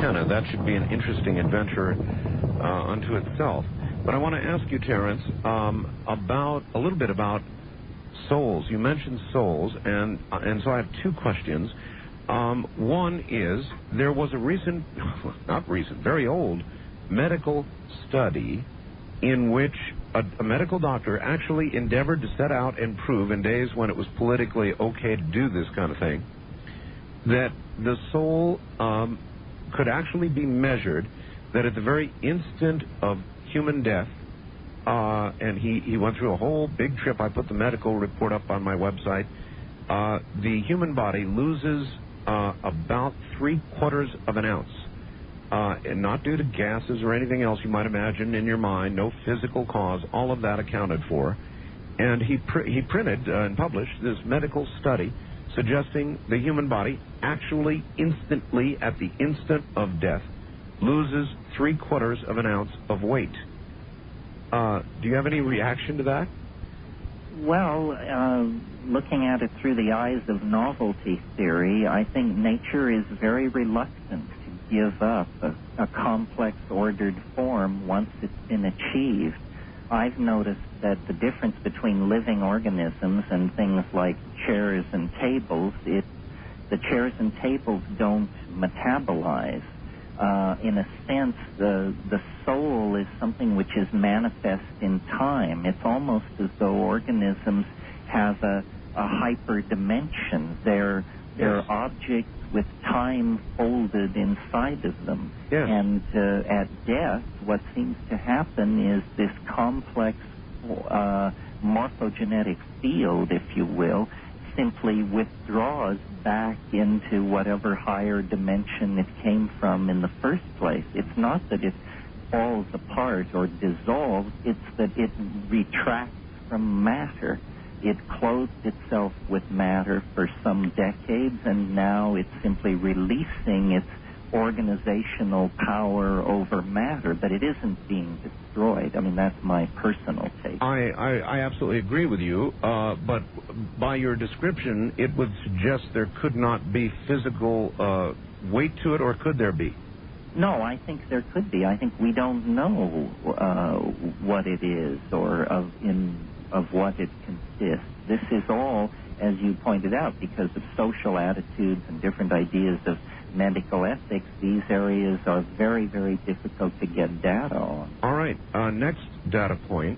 McKenna. That should be an interesting adventure unto itself. But I want to ask you, Terence, about a little bit about souls. You mentioned souls, and so I have two questions. One is, there was a very old medical study in which a medical doctor actually endeavored to set out and prove, in days when it was politically okay to do this kind of thing, that the soul could actually be measured, that at the very instant of human death, and he went through a whole big trip. I put the medical report up on my website. The human body loses about 3/4 of an ounce, and not due to gases or anything else you might imagine in your mind, no physical cause, all of that accounted for. And he printed and published this medical study suggesting the human body actually instantly, at the instant of death, loses 3/4 of an ounce of weight. Do you have any reaction to that? Well, looking at it through the eyes of novelty theory, I think nature is very reluctant to give up a complex, ordered form once it's been achieved. I've noticed that the difference between living organisms and things like chairs and tables, the chairs and tables don't metabolize. In a sense, the soul is something which is manifest in time. It's almost as though organisms have a hyperdimension. They're objects with time folded inside of them. Yes. And at death, what seems to happen is this complex morphogenetic field, if you will, simply withdraws back into whatever higher dimension it came from in the first place. It's not that it falls apart or dissolves, it's that it retracts from matter. It clothed itself with matter for some decades, and now it's simply releasing its organizational power over matter, but it isn't being destroyed. I mean, that's my personal take. I absolutely agree with you, but by your description, it would suggest there could not be physical weight to it, or could there be? No, I think there could be. I think we don't know what it is or of what it consists. This is all, as you pointed out, because of social attitudes and different ideas of medical ethics. These areas are very, very difficult to get data on. All right. Next data point.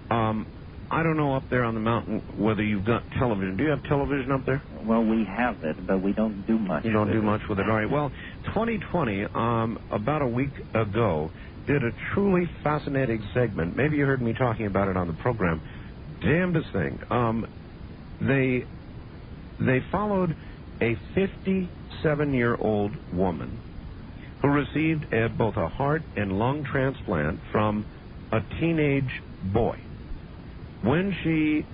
I don't know up there on the mountain whether you've got television. Do you have television up there? Well, we have it, but we don't do much. You don't do much with it. All right. Well, 2020, about a week ago, did a truly fascinating segment. Maybe you heard me talking about it on the program. Damnedest thing. They followed a 57-year-old woman who received both a heart and lung transplant from a teenage boy. When she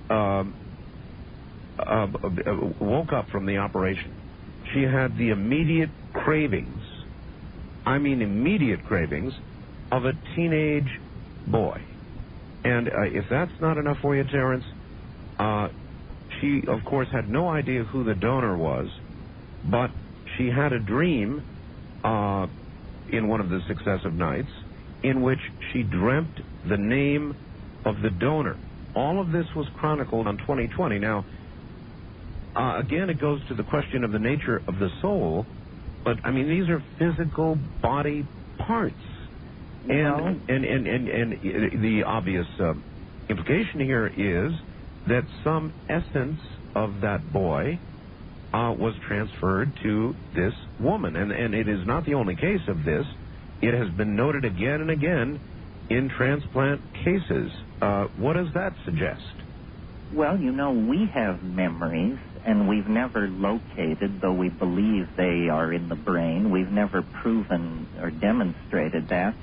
woke up from the operation, she had the immediate cravings, I mean immediate cravings, of a teenage boy. And if that's not enough for you, Terence, she, of course, had no idea who the donor was, but she had a dream in one of the successive nights in which she dreamt the name of the donor. All of this was chronicled on 2020. Now, again, it goes to the question of the nature of the soul, but, I mean, these are physical body parts. And the obvious implication here is that some essence of that boy was transferred to this woman. And it is not the only case of this. It has been noted again and again in transplant cases. What does that suggest? Well, you know, we have memories, and we've never located, though we believe they are in the brain. We've never proven or demonstrated that.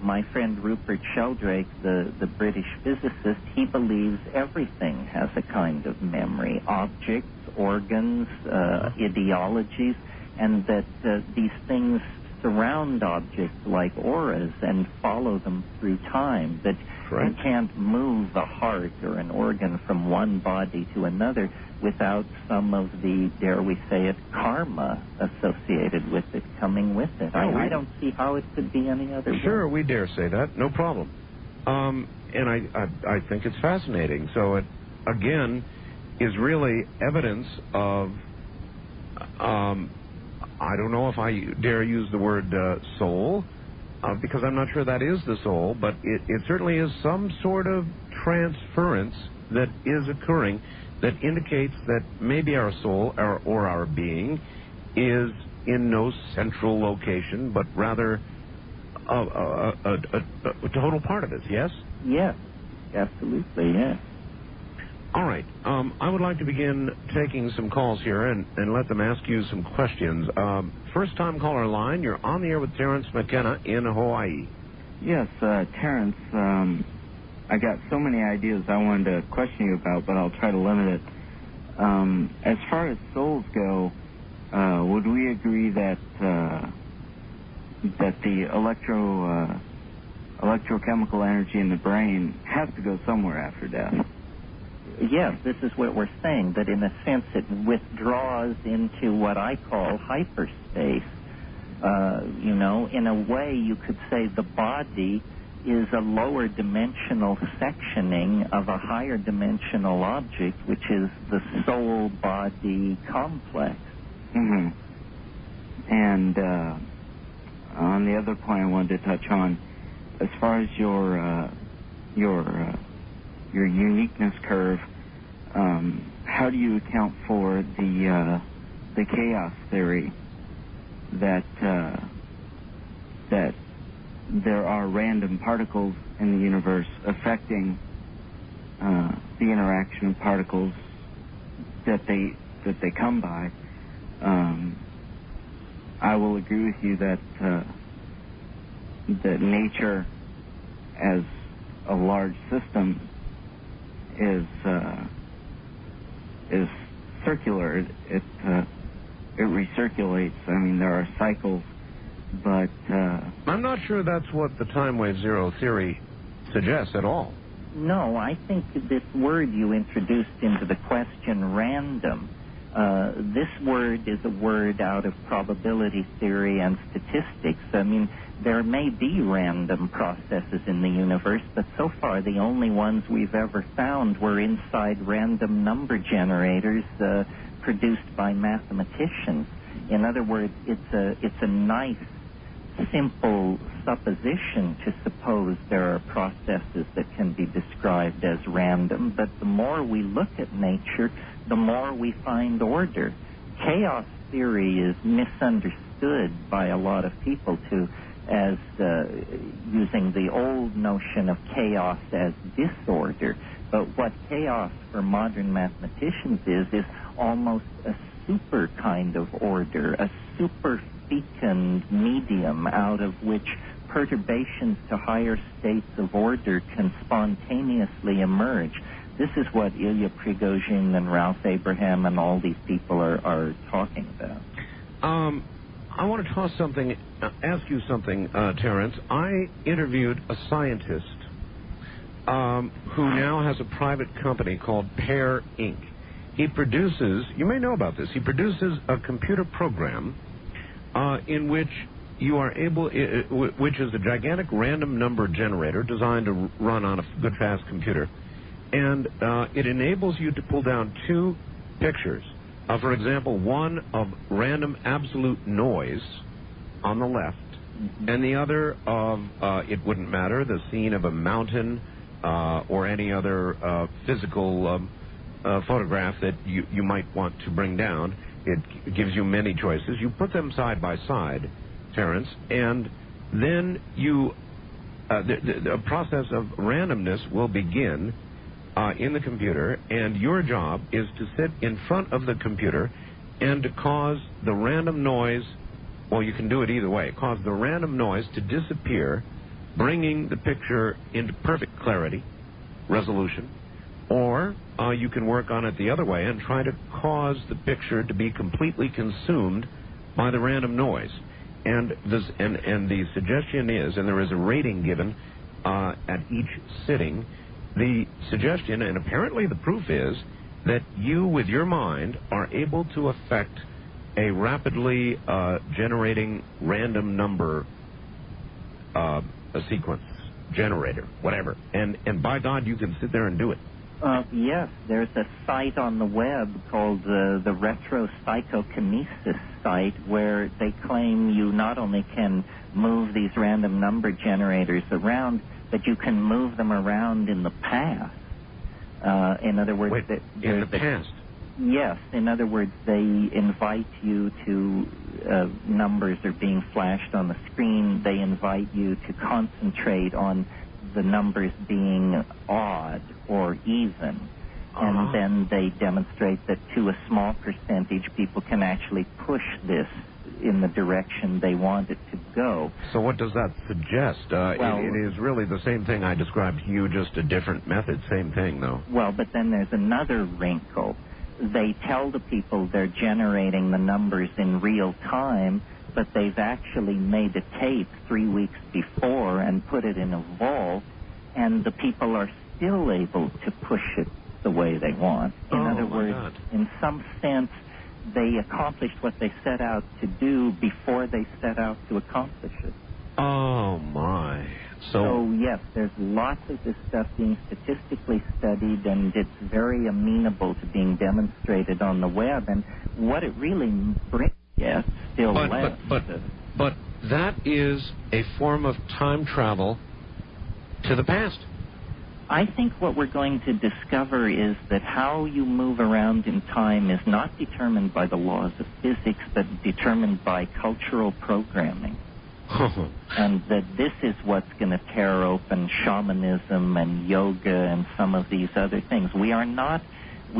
My friend Rupert Sheldrake, the British physicist, he believes everything has a kind of memory, objects, organs, ideologies, and that these things surround objects like auras and follow them through time, that Correct. you can't move a heart or an organ from one body to another without some of the, dare we say it, karma associated with it, coming with it. I don't see how it could be any other way. Sure, we dare say that. No problem. And I think it's fascinating. So it, again, is really evidence of, I don't know if I dare use the word soul, because I'm not sure that is the soul, but it certainly is some sort of transference that is occurring that indicates that maybe our soul or our being is in no central location, but rather a total part of it, yes? Yes, absolutely, yes. All right. I would like to begin taking some calls here and let them ask you some questions. First-time caller line, you're on the air with Terence McKenna in Hawaii. Yes, Terence, I got so many ideas I wanted to question you about, but I'll try to limit it. As far as souls go, would we agree that the electrochemical energy in the brain has to go somewhere after death? Yes, this is what we're saying, that in a sense it withdraws into what I call hyperspace. In a way you could say the body is a lower dimensional sectioning of a higher dimensional object, which is the soul-body complex. Mm-hmm. And on the other point I wanted to touch on, as far as your uniqueness curve, how do you account for the chaos theory that there are random particles in the universe affecting the interaction of particles that they come by? I will agree with you that nature as a large system is circular. It recirculates. I mean, there are cycles, but I'm not sure that's what the time wave zero theory suggests at all. No, I think this word you introduced into the question, random, this word is a word out of probability theory and statistics. I mean, there may be random processes in the universe, but so far the only ones we've ever found were inside random number generators produced by mathematicians. In other words, it's a nice, simple supposition to suppose there are processes that can be described as random, but the more we look at nature, the more we find order. Chaos theory is misunderstood by a lot of people as using the old notion of chaos as disorder. But what chaos for modern mathematicians is almost a super kind of order, a super fecund medium out of which perturbations to higher states of order can spontaneously emerge. This is what Ilya Prigozhin and Ralph Abraham and all these people are talking about. I want to ask you something, Terence. I interviewed a scientist who now has a private company called Pear Inc. He produces, you may know about this, he produces a computer program in which you are able, which is a gigantic random number generator designed to run on a good, fast computer. And it enables you to pull down two pictures. For example, one of random absolute noise on the left, and the other of, it wouldn't matter, the scene of a mountain or any other physical photograph that you might want to bring down. It gives you many choices. You put them side by side, Terence, and then the process of randomness will begin in the computer, and your job is to sit in front of the computer and to cause the random noise, well, you can do it either way, cause the random noise to disappear, bringing the picture into perfect clarity, resolution, or you can work on it the other way and try to cause the picture to be completely consumed by the random noise. And the suggestion is, and there is a rating given at each sitting, the suggestion, and apparently the proof is, that you, with your mind, are able to affect a rapidly generating random number a sequence generator, whatever. And by God, you can sit there and do it. Yes, there's a site on the web called the Retro Psychokinesis site where they claim you not only can move these random number generators around, but you can move them around in the past. In other words, wait, in the past? Yes. In other words, they invite you to, numbers are being flashed on the screen. They invite you to concentrate on the numbers being odd or even. And then they demonstrate that to a small percentage, people can actually push this in the direction they want it to go. So what does that suggest? It is really the same thing I described to you, just a different method. Same thing, though. Well, but then there's another wrinkle. They tell the people they're generating the numbers in real time, but they've actually made a tape 3 weeks before and put it in a vault, and the people are still able to push it the way they want. In other words, in some sense, they accomplished what they set out to do before they set out to accomplish it. Oh, my. So, yes, there's lots of this stuff being statistically studied, and it's very amenable to being demonstrated on the web. And what it really brings, yes, still less. But that is a form of time travel to the past. I think what we're going to discover is that how you move around in time is not determined by the laws of physics, but determined by cultural programming. And that this is what's going to tear open shamanism and yoga and some of these other things. We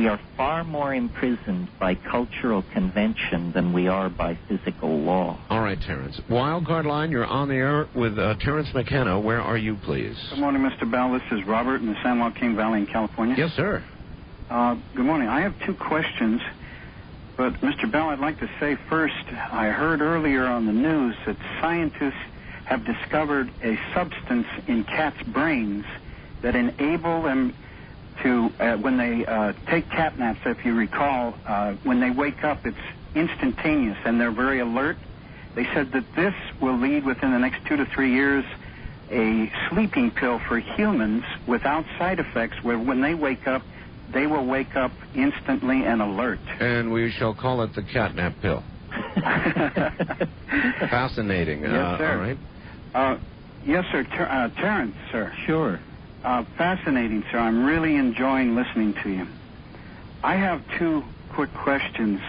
are far more imprisoned by cultural convention than we are by physical law. All right, Terence. Wildcard line, you're on the air with Terence McKenna. Where are you, please? Good morning, Mr. Bell. This is Robert in the San Joaquin Valley in California. Yes, sir. Good morning. I have two questions. But, Mr. Bell, I'd like to say first, I heard earlier on the news that scientists have discovered a substance in cats' brains that enable them to, when they take cat naps, if you recall, when they wake up, it's instantaneous and they're very alert. They said that this will lead within the next 2 to 3 years a sleeping pill for humans without side effects, where when they wake up, they will wake up instantly and alert. And we shall call it the catnap pill. Fascinating. Yes, sir. All right. Yes, sir. Terence, sir. Sure. Fascinating, sir. I'm really enjoying listening to you. I have two quick questions.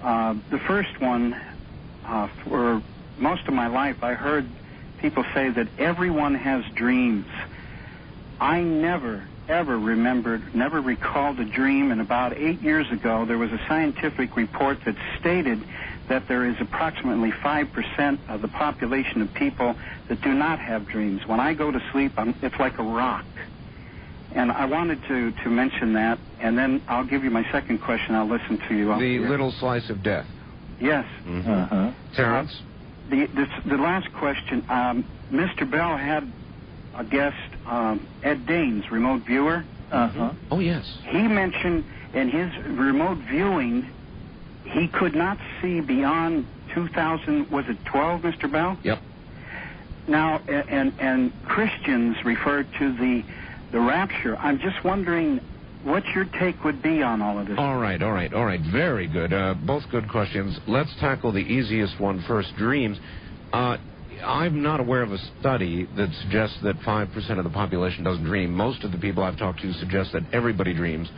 The first one, for most of my life, I heard people say that everyone has dreams. I never recalled a dream, and about 8 years ago there was a scientific report that stated that there is approximately 5% of the population of people that do not have dreams. When I go to sleep, it's like a rock. And I wanted to mention that, and then I'll give you my second question. I'll listen to you. The little slice of death. Yes. Mm-hmm. Terence? The last question, Mr. Bell had a guest, Ed Daines, remote viewer. Oh, yes. He mentioned in his remote viewing, he could not see beyond 2000, was it 12, Mr. Bell? Yep. Now, and Christians refer to the rapture. I'm just wondering what your take would be on all of this. All right. Very good. Both good questions. Let's tackle the easiest one first, dreams. I'm not aware of a study that suggests that 5% of the population doesn't dream. Most of the people I've talked to suggest that everybody dreams.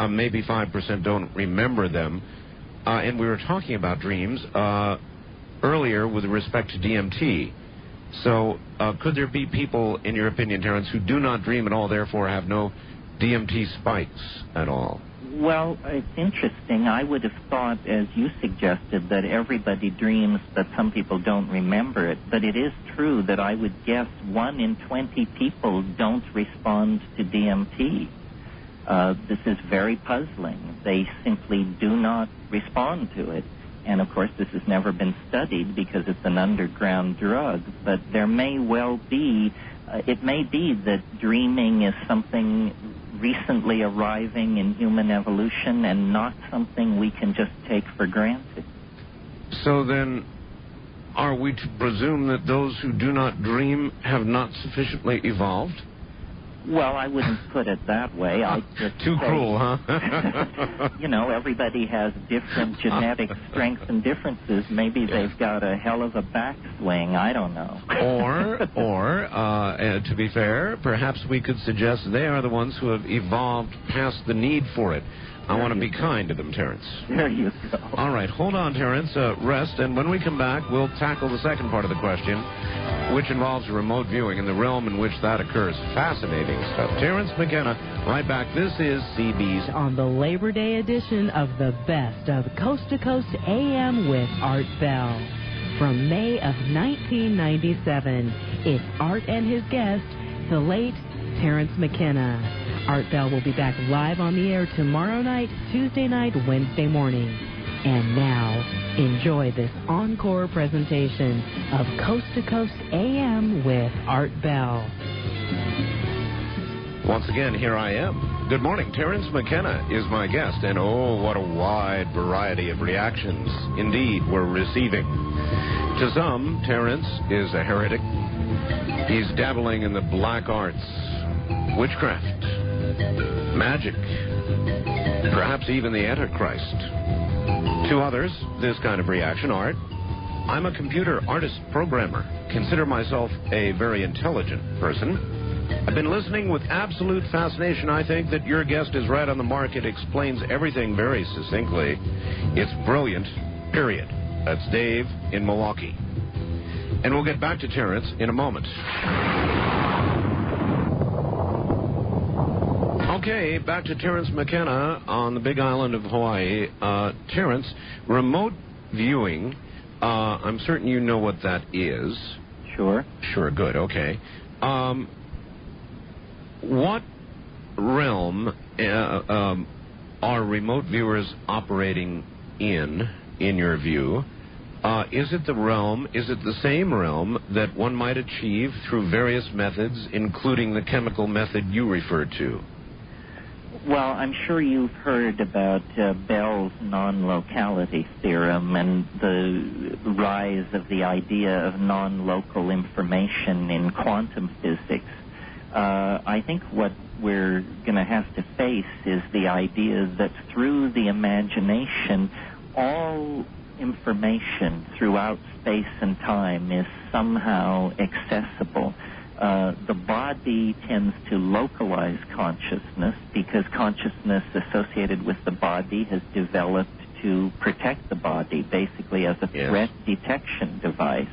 Maybe 5% don't remember them. And we were talking about dreams earlier with respect to DMT. So could there be people, in your opinion, Terence, who do not dream at all, therefore have no DMT spikes at all? Well, it's interesting. I would have thought, as you suggested, that everybody dreams, but some people don't remember it. But it is true that I would guess 1 in 20 people don't respond to DMT. This is very puzzling. They simply do not respond to it. And, of course, this has never been studied because it's an underground drug. But there may well be, it may be that dreaming is something recently arriving in human evolution and not something we can just take for granted. So then, are we to presume that those who do not dream have not sufficiently evolved? Well, I wouldn't put it that way. I'd just Too say, cruel, huh? you know, everybody has different genetic strengths and differences. Maybe they've got a hell of a backswing. I don't know. Or, to be fair, perhaps we could suggest they are the ones who have evolved past the need for it. I want to be kind to them, Terence. There you go. All right, hold on, Terence. Rest, and when we come back, we'll tackle the second part of the question, which involves remote viewing and the realm in which that occurs. Fascinating stuff. Terence McKenna, right back. This is CB's on the Labor Day edition of the best of Coast to Coast AM with Art Bell. From May of 1997, it's Art and his guest, the late Terence McKenna. Art Bell will be back live on the air tomorrow night, Tuesday night, Wednesday morning. And now, enjoy this encore presentation of Coast to Coast AM with Art Bell. Once again, here I am. Good morning. Terence McKenna is my guest, and oh, what a wide variety of reactions indeed we're receiving. To some, Terence is a heretic. He's dabbling in the black arts, witchcraft, magic, perhaps even the Antichrist. To others, this kind of reaction, Art, I'm a computer artist programmer. Consider myself a very intelligent person. I've been listening with absolute fascination. I think that your guest is right on the mark. It explains everything very succinctly. It's brilliant, period. That's Dave in Milwaukee. And we'll get back to Terence in a moment. Okay, back to Terence McKenna on the big island of Hawaii. Terence, remote viewing, I'm certain you know what that is. Sure. Sure, good, okay. What realm are remote viewers operating in your view? Is it the same realm that one might achieve through various methods, including the chemical method you referred to? Well, I'm sure you've heard about Bell's non-locality theorem and the rise of the idea of non-local information in quantum physics. I think what we're going to have to face is the idea that through the imagination, all information throughout space and time is somehow accessible. The body tends to localize consciousness because consciousness associated with the body has developed to protect the body, basically as a threat detection device.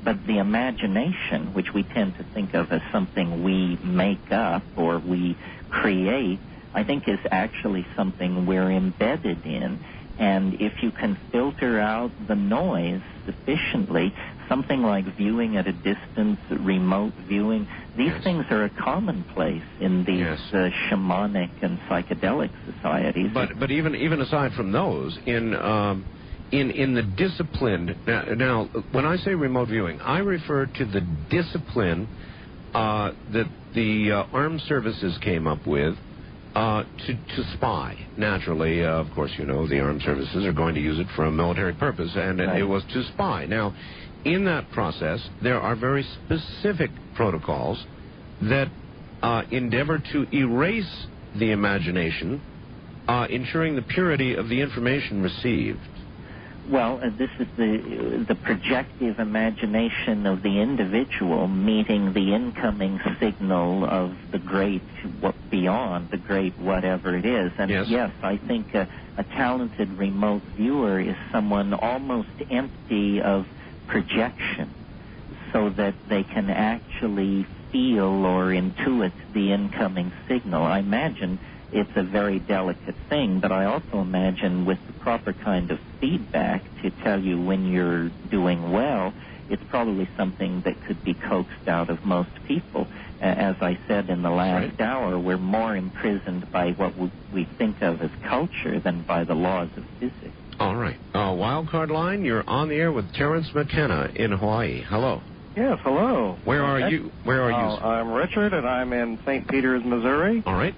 But the imagination, which we tend to think of as something we make up or we create, I think is actually something we're embedded in. And if you can filter out the noise sufficiently, something like viewing at a distance, remote viewing, these things are a commonplace in these shamanic and psychedelic societies. But even aside from those, in the discipline, now when I say remote viewing, I refer to the discipline that the armed services came up with to spy. Naturally, of course, you know, the armed services are going to use it for a military purpose, and it was to spy. Now, in that process, there are very specific protocols that endeavor to erase the imagination, ensuring the purity of the information received. Well, this is the projective imagination of the individual meeting the incoming signal of the great beyond, the great whatever it is. And yes, I think a talented remote viewer is someone almost empty of projection so that they can actually feel or intuit the incoming signal. I imagine it's a very delicate thing, but I also imagine with the proper kind of feedback to tell you when you're doing well, it's probably something that could be coaxed out of most people. As I said in the last hour, we're more imprisoned by what we think of as culture than by the laws of physics. All right. Wildcard line, you're on the air with Terence McKenna in Hawaii. Hello. Yes, hello. Where are you? Where are you? I'm Richard, and I'm in St. Peters, Missouri. All right.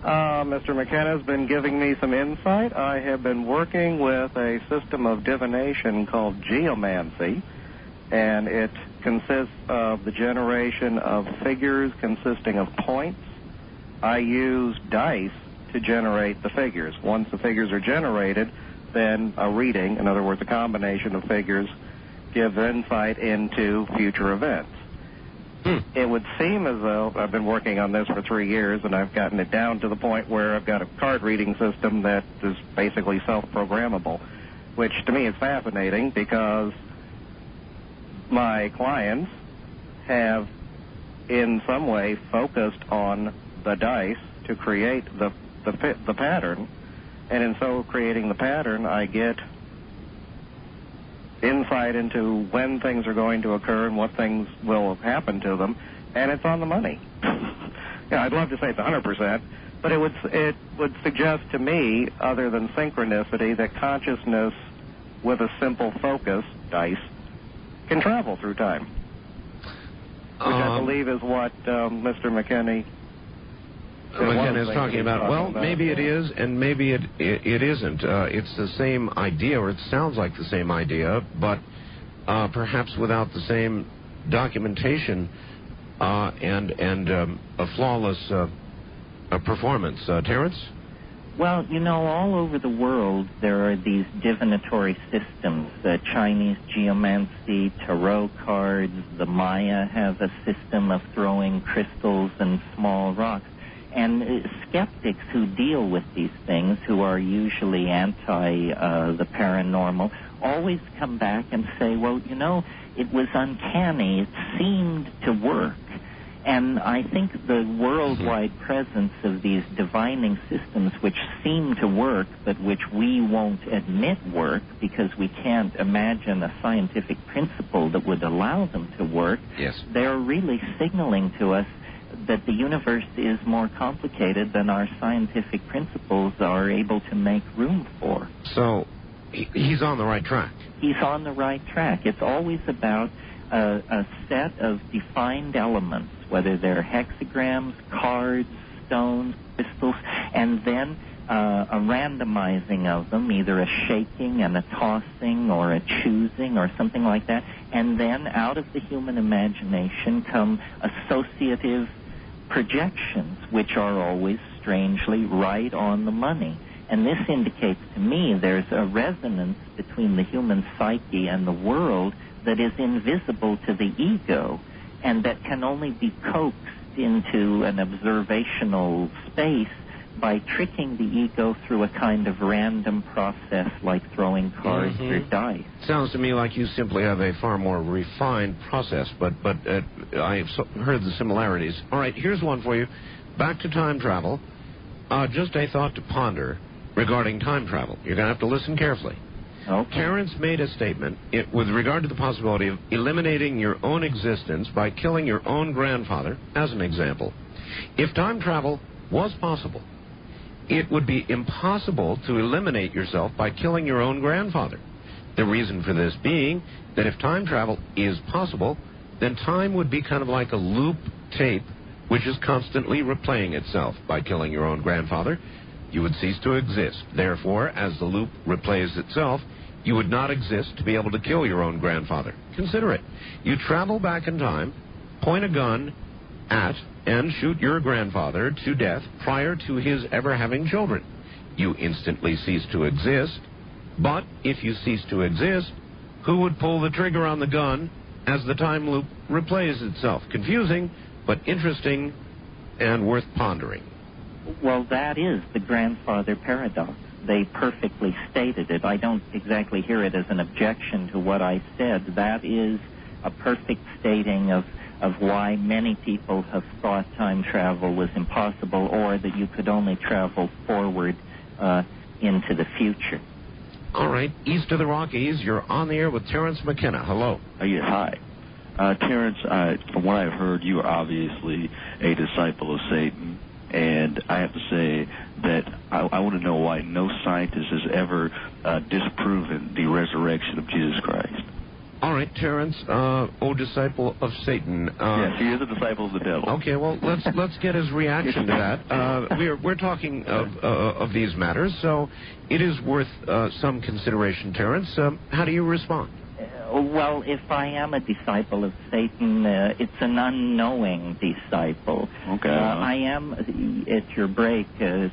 Mr. McKenna has been giving me some insight. I have been working with a system of divination called geomancy, and it consists of the generation of figures consisting of points. I use dice to generate the figures. Once the figures are generated, then a reading, in other words, a combination of figures, gives insight into future events. It would seem as though I've been working on this for 3 years, and I've gotten it down to the point where I've got a card reading system that is basically self-programmable, which to me is fascinating because my clients have in some way focused on the dice to create the pattern, and in so creating the pattern, I get insight into when things are going to occur and what things will happen to them, and it's on the money. Yeah, I'd love to say it's 100%, but it would suggest to me, other than synchronicity, that consciousness with a simple focus, dice, can travel through time, which I believe is what Mr. McKenna is talking about. Well, maybe it is, and maybe it isn't. It's the same idea, or it sounds like the same idea, but perhaps without the same documentation and a flawless performance. Terence? Well, you know, all over the world there are these divinatory systems. Chinese geomancy, tarot cards, the Maya have a system of throwing crystals and small rocks. And skeptics who deal with these things, who are usually anti the paranormal, always come back and say, well, you know, it was uncanny. It seemed to work. And I think the worldwide presence of these divining systems which seem to work, but which we won't admit work because we can't imagine a scientific principle that would allow them to work, yes, they're really signaling to us that the universe is more complicated than our scientific principles are able to make room for. So he's on the right track. He's on the right track. It's always about a set of defined elements, whether they're hexagrams, cards, stones, crystals, and then a randomizing of them, either a shaking and a tossing or a choosing or something like that. And then out of the human imagination come associative projections, which are always strangely right on the money. And this indicates to me there's a resonance between the human psyche and the world that is invisible to the ego and that can only be coaxed into an observational space by tricking the ego through a kind of random process like throwing cards or dice. Sounds to me like you simply have a far more refined process, but I've heard the similarities. All right, here's one for you. Back to time travel. Just a thought to ponder regarding time travel. You're going to have to listen carefully. Okay. Terence made a statement with regard to the possibility of eliminating your own existence by killing your own grandfather, as an example. If time travel was possible, it would be impossible to eliminate yourself by killing your own grandfather. The reason for this being that if time travel is possible, then time would be kind of like a loop tape which is constantly replaying itself. By killing your own grandfather, you would cease to exist. Therefore, as the loop replays itself, you would not exist to be able to kill your own grandfather. Consider it. You travel back in time, point a gun at and shoot your grandfather to death prior to his ever having children. You instantly cease to exist, but if you cease to exist, who would pull the trigger on the gun as the time loop replays itself? Confusing, but interesting and worth pondering. Well, that is the grandfather paradox. They perfectly stated it. I don't exactly hear it as an objection to what I said. That is a perfect stating of why many people have thought time travel was impossible, or that you could only travel forward into the future. All right, east of the Rockies, you're on the air with Terence McKenna. Hello. Yes, hi. Terence, from what I've heard, you are obviously a disciple of Satan. And I have to say that I want to know why no scientist has ever disproven the resurrection of Jesus Christ. All right, Terence, disciple of Satan. Yes, he is a disciple of the devil. Okay, well, let's get his reaction to that. We're talking of these matters, so it is worth some consideration, Terence. How do you respond? Well, if I am a disciple of Satan, it's an unknowing disciple. Okay. I am, at your break,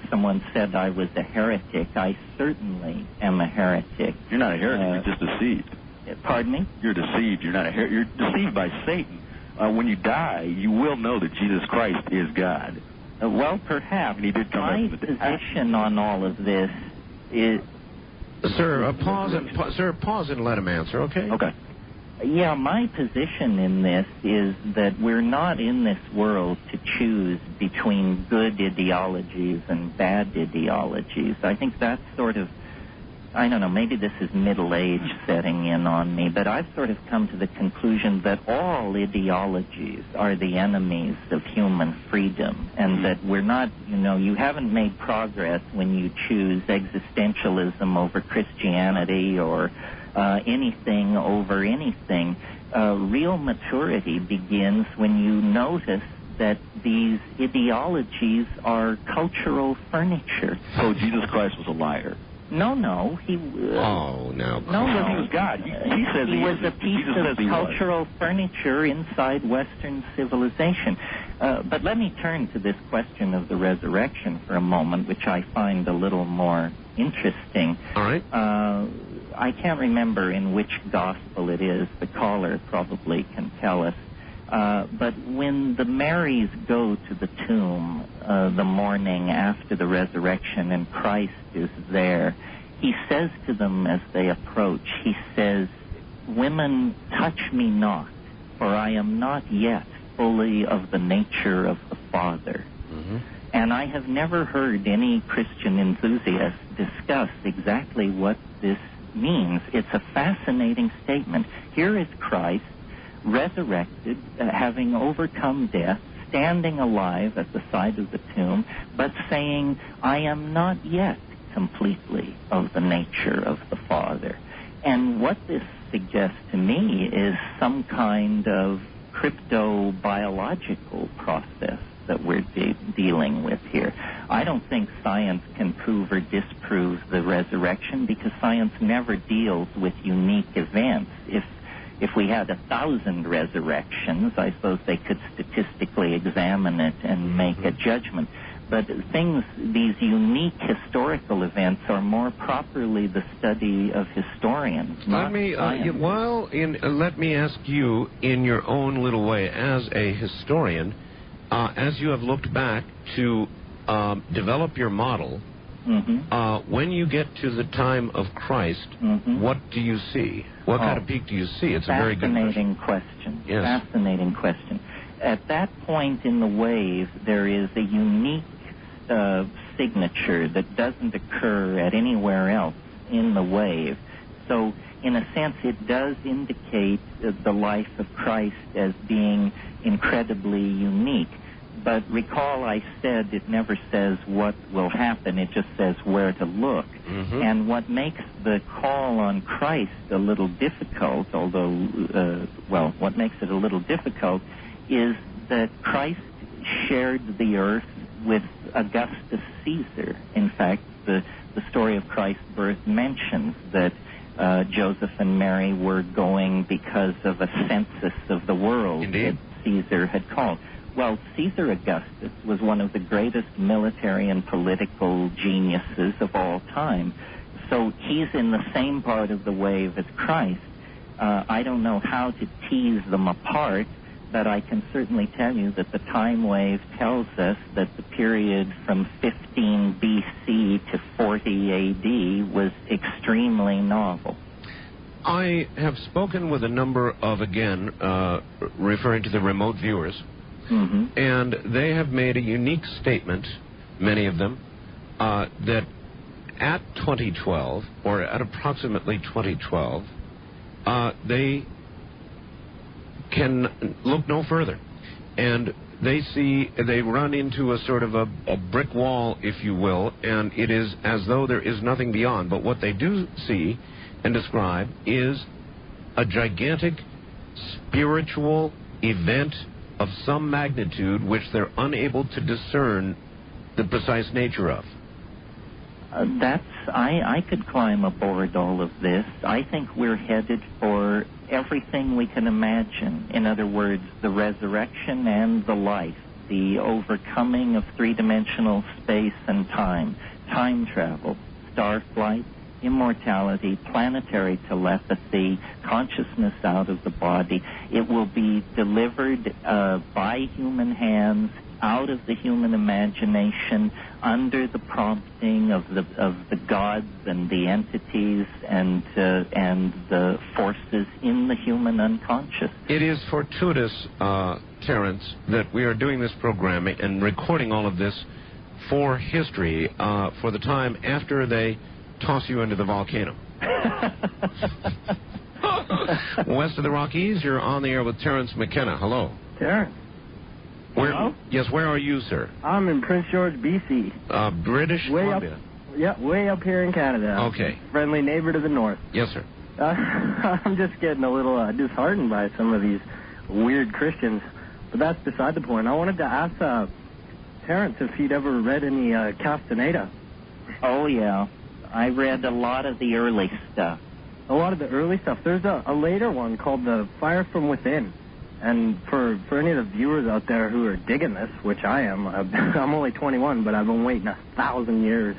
someone said I was a heretic. I certainly am a heretic. You're not a heretic, you're just deceived. Pardon me? You're deceived. You're not a heretic. You're deceived by Satan. When you die, you will know that Jesus Christ is God. Well, perhaps. And he did come my back from the dead. position on all of this is... Sir, pause and let him answer, okay? Okay. Yeah, my position in this is that we're not in this world to choose between good ideologies and bad ideologies. I think that's sort of, I don't know, maybe this is middle age setting in on me, but I've sort of come to the conclusion that all ideologies are the enemies of human freedom, and that we're not, you haven't made progress when you choose existentialism over Christianity or anything over anything. Real maturity begins when you notice that these ideologies are cultural furniture. So Jesus Christ was a liar. No, he... no. No, he was God. He says he was a piece of cultural furniture inside Western civilization. But let me turn to this question of the resurrection for a moment, which I find a little more interesting. All right. I can't remember in which gospel it is. The caller probably can tell us. But when the Marys go to the tomb the morning after the resurrection and Christ is there, he says to them as they approach, he says, "Women, touch me not, for I am not yet fully of the nature of the Father." Mm-hmm. And I have never heard any Christian enthusiast discuss exactly what this means. It's a fascinating statement. Here is Christ, resurrected, having overcome death, standing alive at the side of the tomb, but saying, "I am not yet completely of the nature of the Father." And what this suggests to me is some kind of crypto-biological process that we're dealing with here. I don't think science can prove or disprove the resurrection, because science never deals with unique events. If we had 1,000 resurrections, I suppose they could statistically examine it and make a judgment. But these unique historical events are more properly the study of historians, not science. Let me ask you, in your own little way, as a historian, as you have looked back to develop your model, when you get to the time of Christ, what do you see? What kind of peak do you see? It's a very good question. Yes. Fascinating question. At that point in the wave, there is a unique signature that doesn't occur at anywhere else in the wave. So, in a sense, it does indicate the life of Christ as being incredibly unique. But recall I said it never says what will happen, it just says where to look. And what makes the call on Christ a little difficult, what makes it a little difficult is that Christ shared the earth with Augustus Caesar. In fact, the story of Christ's birth mentions that Joseph and Mary were going because of a census of the world that Caesar had called. Well, Caesar Augustus was one of the greatest military and political geniuses of all time. So he's in the same part of the wave as Christ. I don't know how to tease them apart, but I can certainly tell you that the time wave tells us that the period from 15 BC to 40 AD was extremely novel. I have spoken with a number of, referring to the remote viewers, and they have made a unique statement, many of them, that at 2012, or at approximately 2012, they can look no further. And they run into a sort of a brick wall, if you will, and it is as though there is nothing beyond. But what they do see and describe is a gigantic spiritual event of some magnitude which they're unable to discern the precise nature of. I could climb aboard all of this. I think we're headed for everything we can imagine. In other words, the resurrection and the life, the overcoming of three-dimensional space and time travel, star flight, immortality, planetary telepathy, consciousness out of the body. It will be delivered by human hands, out of the human imagination, under the prompting of the gods and the entities and the forces in the human unconscious. It is fortuitous, Terence, that we are doing this program and recording all of this for history, for the time after they toss you into the volcano. West of the Rockies, you're on the air with Terence McKenna. Hello. Terence. Hello? Yes, where are you, sir? I'm in Prince George, B.C. British Columbia. Way up here in Canada. Okay. Friendly neighbor to the north. Yes, sir. I'm just getting a little disheartened by some of these weird Christians, but that's beside the point. I wanted to ask Terence if he'd ever read any Castaneda. Oh, yeah. I read a lot of the early stuff. A lot of the early stuff. There's a later one called The Fire from Within. And for any of the viewers out there who are digging this, which I am, I'm only 21, but I've been waiting 1,000 years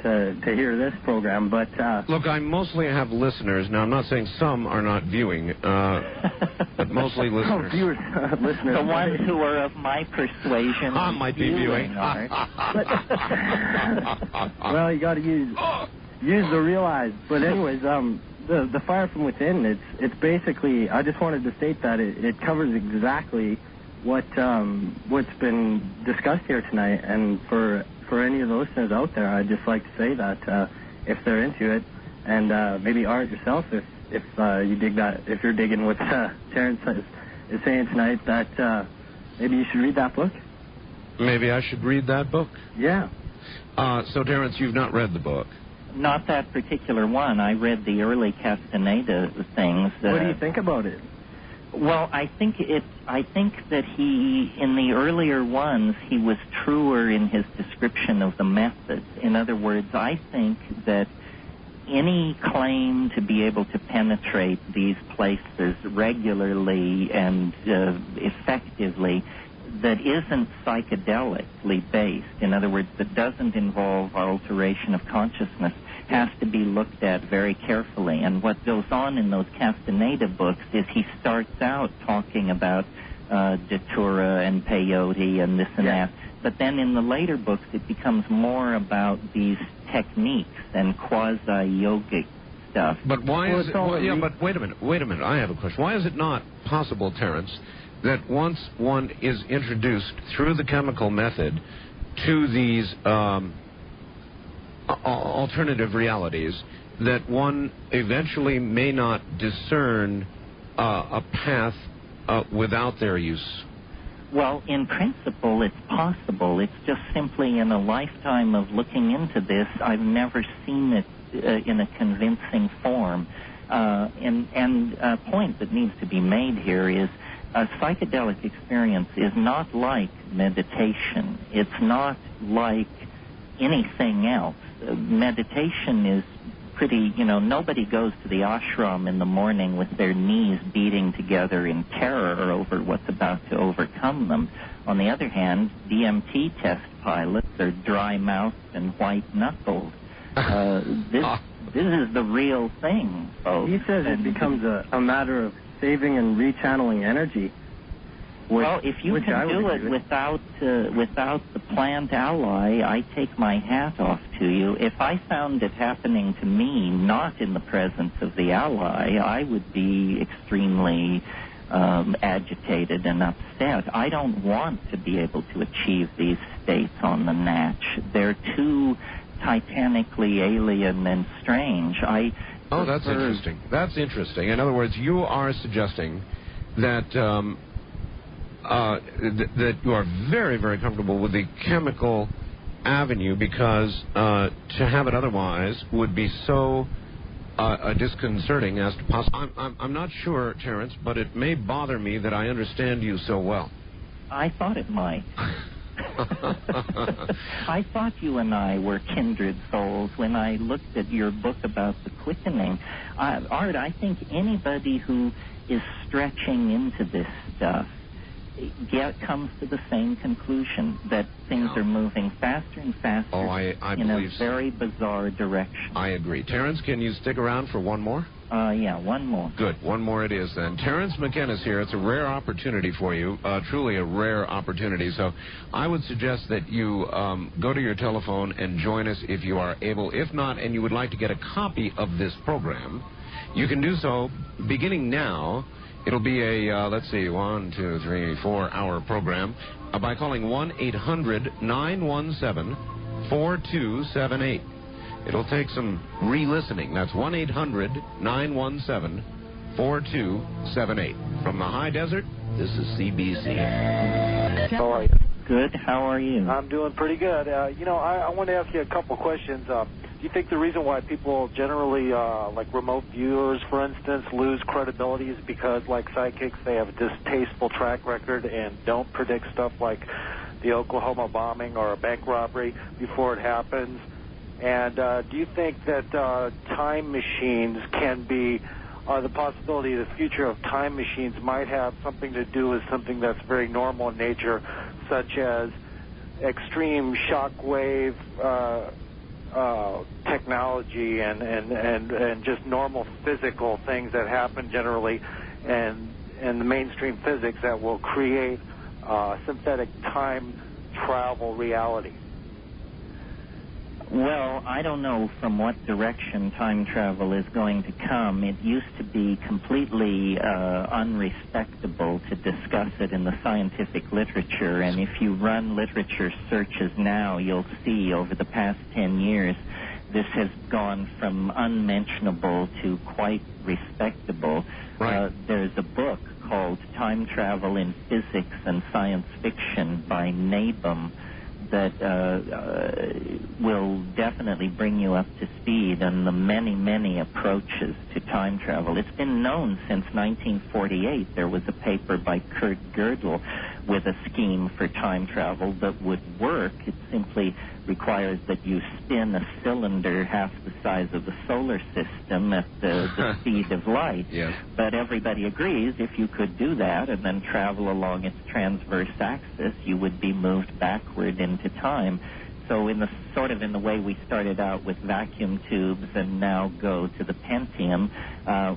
to hear this program. But look, I mostly have listeners. Now, I'm not saying some are not viewing, but mostly listeners. Oh, viewers, listeners. The ones who are of my persuasion might be viewing. Well, you got to use the real eyes. But anyways, The Fire from Within, it's basically, I just wanted to state that it covers exactly what's been discussed here tonight. And for any of the listeners out there, I'd just like to say that if they're into it, and maybe Art yourself, if you dig that, if you're digging what Terence is saying tonight, that maybe you should read that book. Maybe I should read that book? Yeah. So, Terence, you've not read the book? Not that particular one. I read the early Castaneda things. What do you think about it? Well, I think that he, in the earlier ones, he was truer in his description of the methods. In other words, I think that any claim to be able to penetrate these places regularly and effectively that isn't psychedelically based, in other words, that doesn't involve alteration of consciousness, has to be looked at very carefully. And what goes on in those Castaneda books is he starts out talking about datura and peyote and this and that, but then in the later books it becomes more about these techniques and quasi-yogic stuff. But why is it... but wait a minute. I have a question. Why is it not possible, Terence, that once one is introduced through the chemical method to these alternative realities, that one eventually may not discern a path without their use? Well, in principle, it's possible. It's just simply in a lifetime of looking into this, I've never seen it in a convincing form. And a point that needs to be made here is a psychedelic experience is not like meditation. It's not like anything else. Meditation is pretty, nobody goes to the ashram in the morning with their knees beating together in terror over what's about to overcome them. On the other hand, DMT test pilots are dry-mouthed and white-knuckled. This is the real thing, folks. He says it becomes a matter of saving and rechanneling energy. Well, if you can do it without the plant ally, I take my hat off to you. If I found it happening to me, not in the presence of the ally, I would be extremely agitated and upset. I don't want to be able to achieve these states on the natch. They're too titanically alien and strange. That's interesting. That's interesting. In other words, you are suggesting that that you are very, very comfortable with the chemical avenue, because to have it otherwise would be so disconcerting as to possibly. I'm not sure, Terence, but it may bother me that I understand you so well. I thought it might. I thought you and I were kindred souls when I looked at your book about the quickening. Art, I think anybody who is stretching into this stuff comes to the same conclusion, that things are moving faster and faster in a very bizarre direction. I agree. Terence, can you stick around for one more? Yeah, one more. Good. One more it is then. Terence McKenna's here. It's a rare opportunity for you, truly a rare opportunity. So I would suggest that you go to your telephone and join us if you are able. If not, and you would like to get a copy of this program, you can do so beginning now. It'll be a, let's see, 1, 2, 3, 4 hour program by calling 1-800-917-4278. It'll take some re-listening. That's 1-800-917-4278. From the high desert, this is CBC. How are you? Good. How are you? I'm doing pretty good. I want to ask you a couple questions. Do you think the reason why people generally, like remote viewers, for instance, lose credibility is because, like psychics, they have a distasteful track record and don't predict stuff like the Oklahoma bombing or a bank robbery before it happens? And do you think that time machines can be, the possibility of the future of time machines might have something to do with something that's very normal in nature, such as extreme shockwave technology and just normal physical things that happen generally and the mainstream physics that will create synthetic time travel reality? Well, I don't know from what direction time travel is going to come. It used to be completely unrespectable to discuss it in the scientific literature, and if you run literature searches now, you'll see over the past 10 years this has gone from unmentionable to quite respectable. Right. There's a book called Time Travel in Physics and Science Fiction by Nabum that will definitely bring you up to speed on the many, many approaches to time travel. It's been known since 1948. There was a paper by Kurt Gödel with a scheme for time travel that would work. It simply requires that you spin a cylinder half the size of the solar system at the speed of light. Yes. But everybody agrees if you could do that and then travel along its transverse axis, you would be moved backward into time. So in the way we started out with vacuum tubes and now go to the Pentium,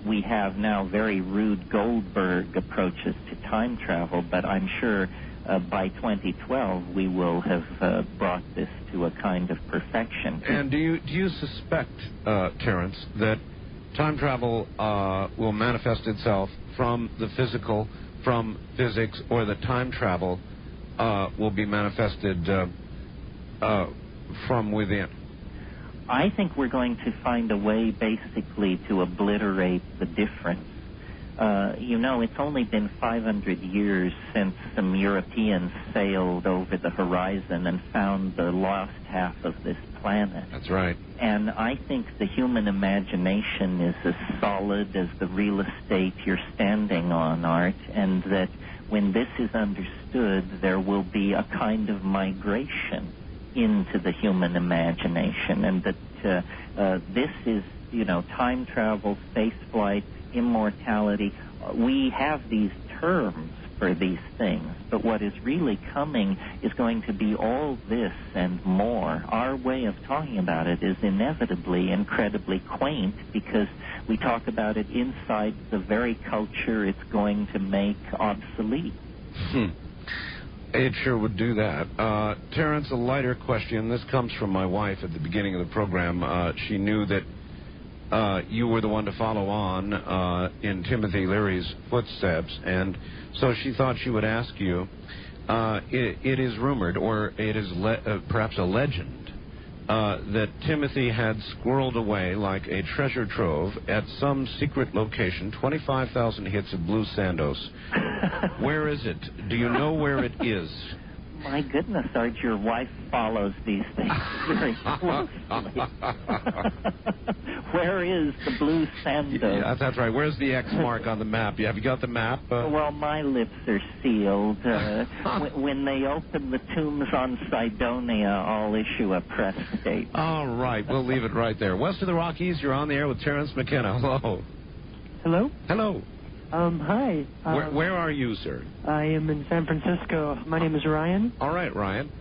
we have now very rude Goldberg approaches to time travel, but I'm sure by 2012 we will have brought this to a kind of perfection. And do you suspect, Terence, that time travel will manifest itself from the physical, from physics, or that time travel will be manifested from within? I think we're going to find a way basically to obliterate the difference. It's only been 500 years since some Europeans sailed over the horizon and found the lost half of this planet. That's right. And I think the human imagination is as solid as the real estate you're standing on, Art, and that when this is understood, there will be a kind of migration into the human imagination, and that this is, time travel, space flight, immortality. We have these terms for these things, but what is really coming is going to be all this and more. Our way of talking about it is inevitably incredibly quaint because we talk about it inside the very culture it's going to make obsolete. It sure would do that. Terence, a lighter question. This comes from my wife at the beginning of the program. She knew that you were the one to follow on in Timothy Leary's footsteps, and so she thought she would ask you. It is rumored, or it is perhaps a legend, that Timothy had squirreled away like a treasure trove at some secret location 25,000 hits of Blue Sandos Where is it? Do you know where it is? My goodness, Art, your wife follows these things very closely. Where is the blue sando? Yeah, that's right. Where's the X mark on the map? Have you got the map? Well, my lips are sealed. When they open the tombs on Cydonia, I'll issue a press statement. All right, we'll leave it right there. West of the Rockies, you're on the air with Terence McKenna. Hello. Hello? Hello. Hi. Where are you, sir? I am in San Francisco. My name is Ryan. All right, Ryan.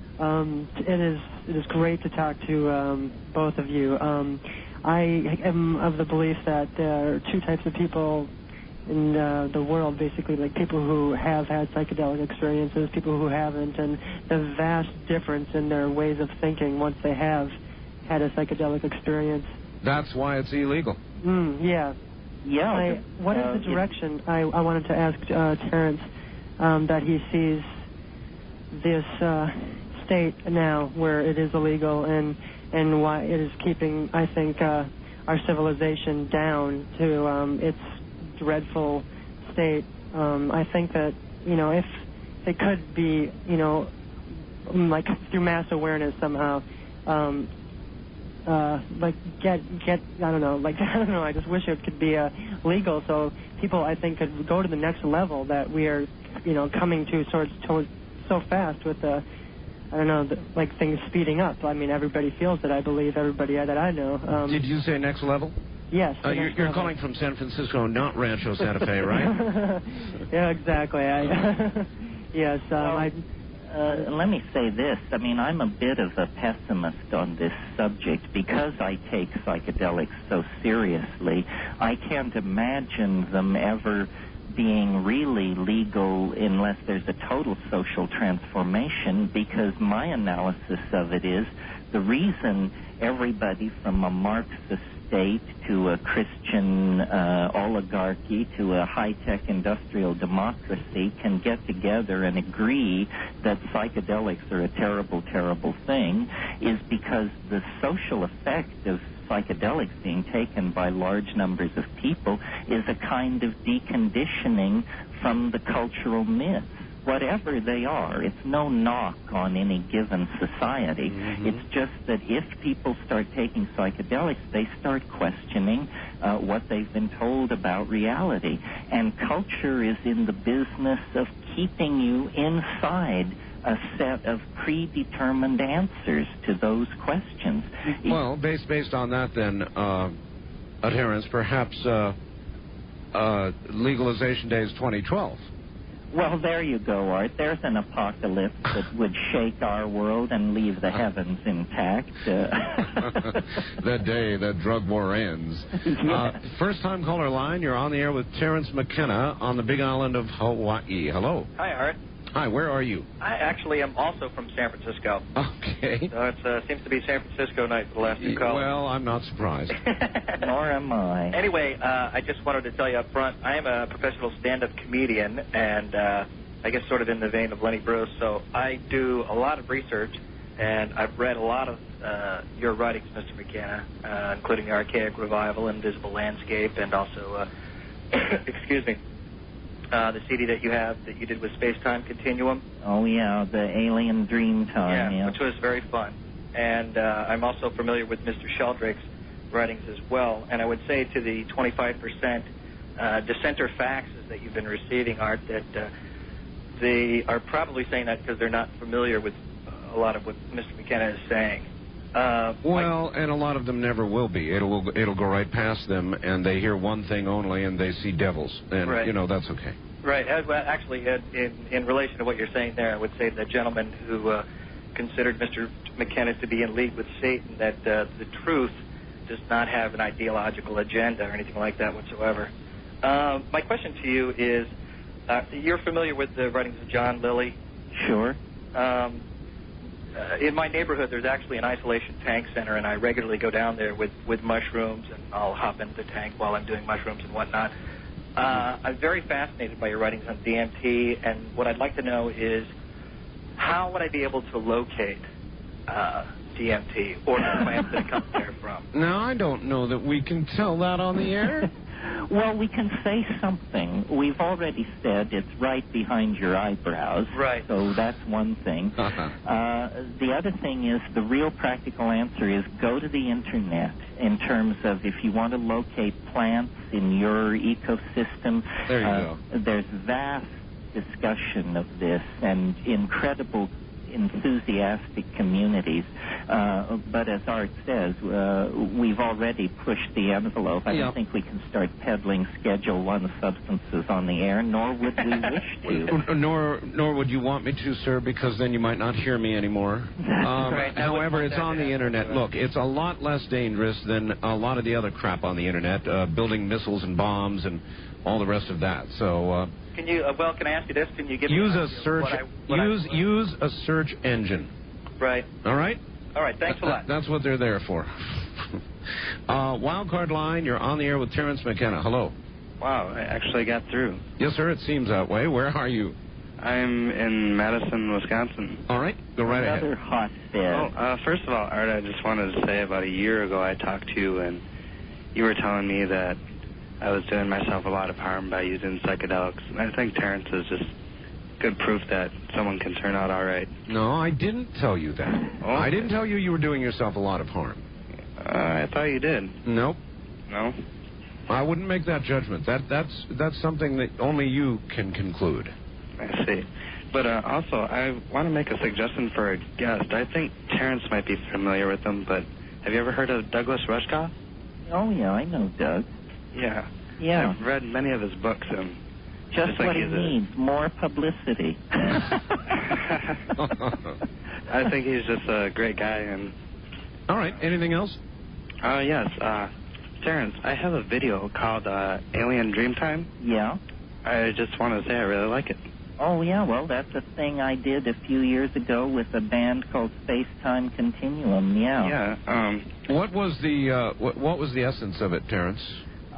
It is great to talk to both of you. I am of the belief that there are two types of people in the world, basically, like people who have had psychedelic experiences, people who haven't, and the vast difference in their ways of thinking once they have had a psychedelic experience. That's why it's illegal. Yeah. Yeah. What is the direction, I wanted to ask Terence, that he sees this state now where it is illegal and why it is keeping, I think, our civilization down to its dreadful state. I think that, if it could be, like through mass awareness somehow, I just wish it could be legal so people, I think, could go to the next level that we are, coming to so fast with things speeding up. I mean, everybody feels it, I believe, everybody that I know. Did you say next level? Yes. You're calling from San Francisco, not Rancho Santa Fe, right? Yeah, exactly. Yes. Let me say this. I mean, I'm a bit of a pessimist on this subject because I take psychedelics so seriously. I can't imagine them ever being really legal unless there's a total social transformation, because my analysis of it is the reason everybody from a Marxist state to a Christian oligarchy to a high-tech industrial democracy can get together and agree that psychedelics are a terrible, terrible thing is because the social effect of psychedelics being taken by large numbers of people is a kind of deconditioning from the cultural myths. Whatever they are, it's no knock on any given society. It's just that if people start taking psychedelics, they start questioning what they've been told about reality. And culture is in the business of keeping you inside a set of predetermined answers to those questions. Well, based on that, then, Terence, perhaps legalization day is 2012. Well, there you go, Art. There's an apocalypse that would shake our world and leave the heavens intact. The day that drug war ends. First-time caller line, you're on the air with Terence McKenna on the Big Island of Hawaii. Hello. Hi, Art. Hi, where are you? I actually am also from San Francisco. Okay. So it seems to be San Francisco night for the last two callers. Well, I'm not surprised. Nor am I. Anyway, I just wanted to tell you up front, I am a professional stand-up comedian, and I guess sort of in the vein of Lenny Bruce, so I do a lot of research, and I've read a lot of your writings, Mr. McKenna, including The Archaic Revival, Invisible Landscape, and also, excuse me, the CD that you have that you did with Space-Time Continuum. Oh, yeah, the Alien Dream Time. Yeah, which was very fun. And I'm also familiar with Mr. Sheldrake's writings as well. And I would say to the 25% dissenter faxes that you've been receiving, Art, that they are probably saying that because they're not familiar with a lot of what Mr. McKenna is saying. And a lot of them never will be. It'll go right past them, and they hear one thing only, and they see devils. And, right. That's okay. Right. Well, actually, in relation to what you're saying there, I would say the gentleman who considered Mr. McKenna to be in league with Satan, that the truth does not have an ideological agenda or anything like that whatsoever. My question to you is, you're familiar with the writings of John Lilly? Sure. In my neighborhood, there's actually an isolation tank center, and I regularly go down there with mushrooms, and I'll hop into the tank while I'm doing mushrooms and whatnot. I'm very fascinated by your writings on DMT, and what I'd like to know is how would I be able to locate DMT or the plants that it comes there from? Now, I don't know that we can tell that on the air. Well, we can say something. We've already said it's right behind your eyebrows. Right. So that's one thing. The other thing is the real practical answer is go to the Internet in terms of if you want to locate plants in your ecosystem. There you go. There's vast discussion of this and incredible enthusiastic communities. But as Art says, we've already pushed the envelope. I don't think we can start peddling Schedule 1 substances on the air, nor would we wish to. Nor would you want me to, sir, because then you might not hear me anymore. Right. However, it's on the Internet. Look, it's a lot less dangerous than a lot of the other crap on the Internet, building missiles and bombs and all the rest of that. So... Can you? Can I ask you this? Can you give me use a search? Use a search engine. Right. All right. All right. Thanks a lot. That's what they're there for. Wildcard line. You're on the air with Terence McKenna. Hello. Wow, I actually got through. Yes, sir. It seems that way. Where are you? I'm in Madison, Wisconsin. All right. Go right ahead. Another hotbed. Oh, first of all, Art, I just wanted to say about a year ago I talked to you and you were telling me that I was doing myself a lot of harm by using psychedelics. And I think Terence is just good proof that someone can turn out all right. No, I didn't tell you that. Oh. I didn't tell you were doing yourself a lot of harm. I thought you did. Nope. No? I wouldn't make that judgment. That's something that only you can conclude. I see. But also, I want to make a suggestion for a guest. I think Terence might be familiar with him, but have you ever heard of Douglas Rushkoff? Oh, yeah, I know Doug. Yeah. Yeah. I've read many of his books, and just what he needs, more publicity. I think he's just a great guy. And all right. Anything else? Yes. Terence, I have a video called Alien Dreamtime. Yeah. I just want to say I really like it. Oh, yeah, well, that's a thing I did a few years ago with a band called Space-Time Continuum, yeah. Yeah. What was the essence of it, Terence?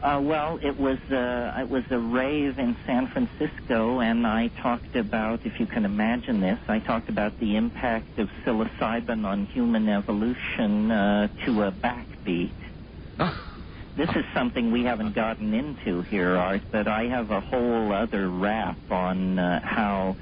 Well, it was a rave in San Francisco, and I talked about, if you can imagine this, I talked about the impact of psilocybin on human evolution to a backbeat. This is something we haven't gotten into here, Art, but I have a whole other rap on how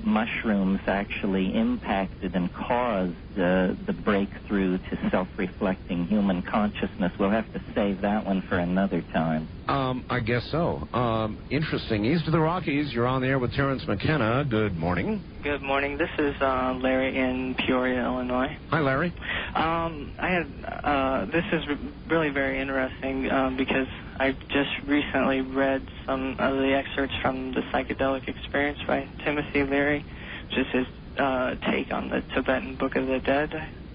mushrooms actually impacted and caused the breakthrough to self-reflecting human consciousness. We'll have to save that one for another time. I guess so. Interesting. East of the Rockies, you're on the air with Terence McKenna. Good morning. Good morning. This is Larry in Peoria, Illinois. Hi, Larry. This is really very interesting because I just recently read some of the excerpts from the Psychedelic Experience by Timothy Leary, which is his take on the Tibetan Book of the Dead.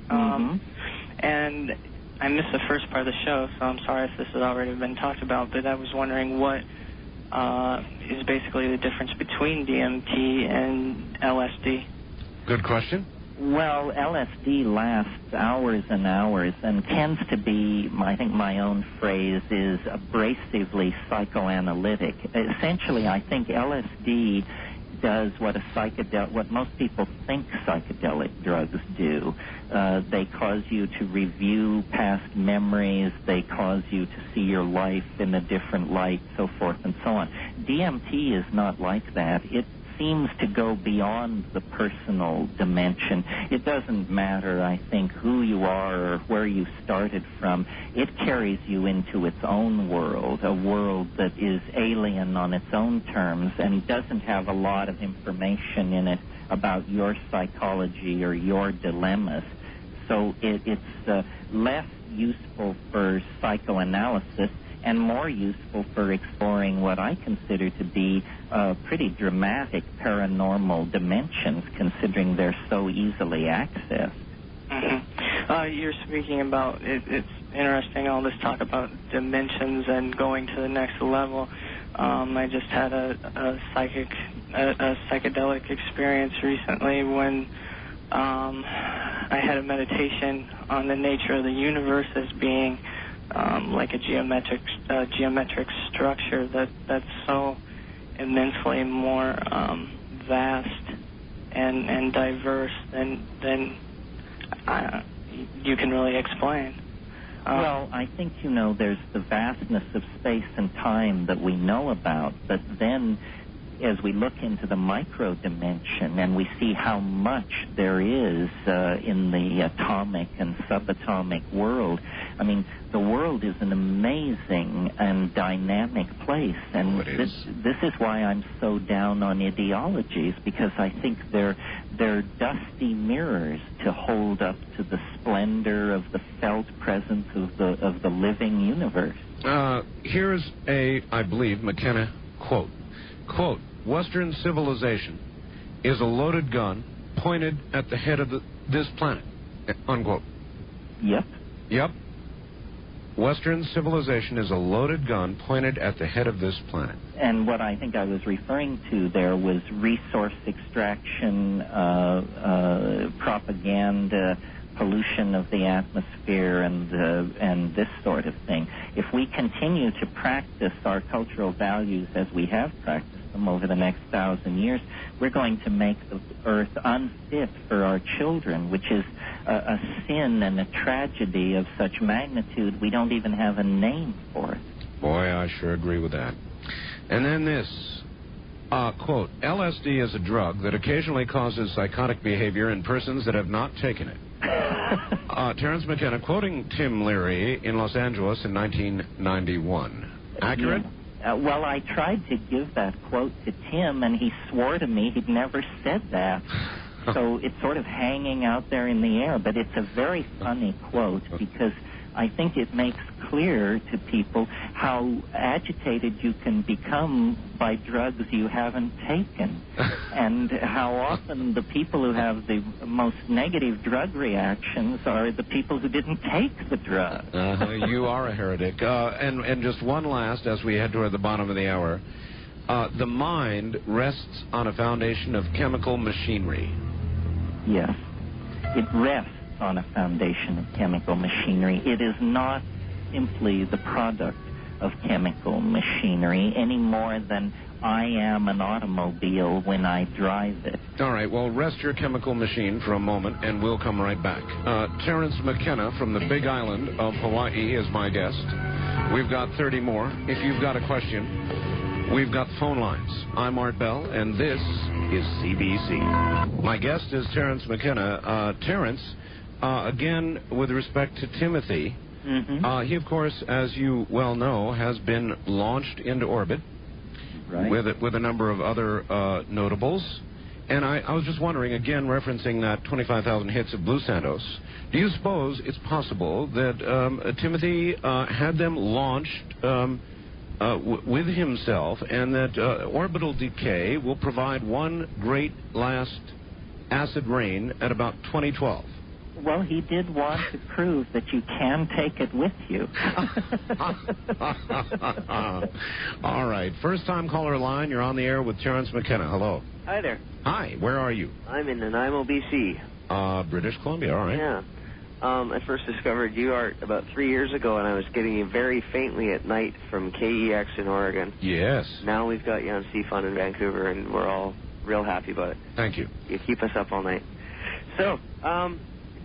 And I missed the first part of the show, so I'm sorry if this has already been talked about, but I was wondering what is basically the difference between DMT and LSD. Good question. Well, LSD lasts hours and hours and tends to be, I think my own phrase is abrasively psychoanalytic. Essentially, I think LSD does what most people think psychedelic drugs do. They cause you to review past memories. They cause you to see your life in a different light, so forth and so on. DMT is not like that. It seems to go beyond the personal dimension. It doesn't matter, I think, who you are or where you started from. It carries you into its own world, a world that is alien on its own terms and doesn't have a lot of information in it about your psychology or your dilemmas. So it's less useful for psychoanalysis and more useful for exploring what I consider to be pretty dramatic paranormal dimensions, considering they're so easily accessed. You're speaking about, it's interesting, all this talk about dimensions and going to the next level. I just had a psychedelic experience recently when I had a meditation on the nature of the universe as being like a geometric structure that's so immensely more vast and diverse than you can really explain. Well, I think, there's the vastness of space and time that we know about, but then as we look into the micro dimension and we see how much there is in the atomic and subatomic world, I mean, the world is an amazing and dynamic place, and this is why I'm so down on ideologies, because I think they're dusty mirrors to hold up to the splendor of the felt presence of the living universe. Here's I believe, McKenna quote. Quote, Western civilization is a loaded gun pointed at the head of this planet. Unquote. Yep. Yep. Western civilization is a loaded gun pointed at the head of this planet. And what I think I was referring to there was resource extraction, propaganda, pollution of the atmosphere, and this sort of thing. If we continue to practice our cultural values as we have practiced them over the next 1,000 years, we're going to make the earth unfit for our children, which is a sin and a tragedy of such magnitude we don't even have a name for it. Boy, I sure agree with that. And then this, quote, LSD is a drug that occasionally causes psychotic behavior in persons that have not taken it. Terence McKenna, quoting Tim Leary in Los Angeles in 1991. Accurate? Yeah. Well, I tried to give that quote to Tim, and he swore to me he'd never said that. So it's sort of hanging out there in the air. But it's a very funny quote, because I think it makes clear to people how agitated you can become by drugs you haven't taken, and how often the people who have the most negative drug reactions are the people who didn't take the drug. You are a heretic. And just one last, as we head toward the bottom of the hour, the mind rests on a foundation of chemical machinery. Yes, it rests on a foundation of chemical machinery. It is not simply the product of chemical machinery any more than I am an automobile when I drive it. All right, well, rest your chemical machine for a moment, and we'll come right back. Terence McKenna from the Big Island of Hawaii is my guest. We've got 30 more. If you've got a question, we've got phone lines. I'm Art Bell, and this is CBC. My guest is Terence McKenna. Terence, again, with respect to Timothy, he, of course, as you well know, has been launched into orbit, right, with a number of other notables. And I was just wondering, again, referencing that 25,000 hits of Blue Santos, do you suppose it's possible that Timothy had them launched with himself, and that orbital decay will provide one great last acid rain at about 2012? Well, he did want to prove that you can take it with you. All right. First-time caller line. You're on the air with Terence McKenna. Hello. Hi there. Hi. Where are you? I'm in Nanaimo, BC. British Columbia. All right. Yeah. I first discovered you, Art, about 3 years ago, and I was getting you very faintly at night from KEX in Oregon. Yes. Now we've got you on CFUN in Vancouver, and we're all real happy about it. Thank you. You keep us up all night. So,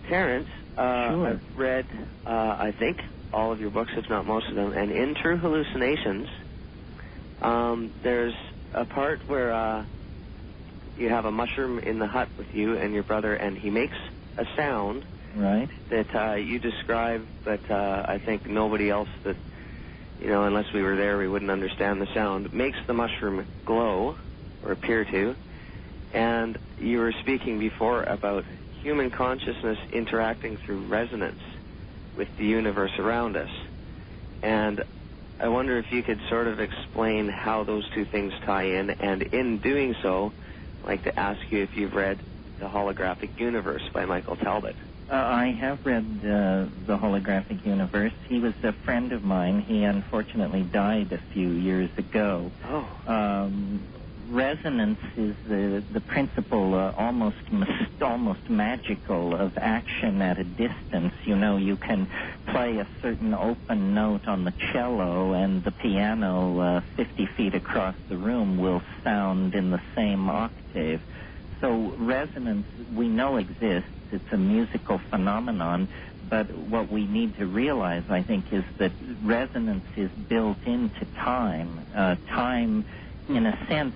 Terence, sure. I've read, I think, all of your books, if not most of them, and in True Hallucinations, there's a part where you have a mushroom in the hut with you and your brother, and he makes a sound, right, that you describe, but I think nobody else that, unless we were there, we wouldn't understand the sound, makes the mushroom glow, or appear to. And you were speaking before about human consciousness interacting through resonance with the universe around us. And I wonder if you could sort of explain how those two things tie in, and in doing so, I'd like to ask you if you've read The Holographic Universe by Michael Talbot. I have read The Holographic Universe. He was a friend of mine. He unfortunately died a few years ago. Oh. Resonance is the principle, almost magical, of action at a distance. You can play a certain open note on the cello, and the piano 50 feet across the room will sound in the same octave. So resonance, we know, exists. It's a musical phenomenon, but what we need to realize, I think, is that resonance is built into time. Time, in a sense,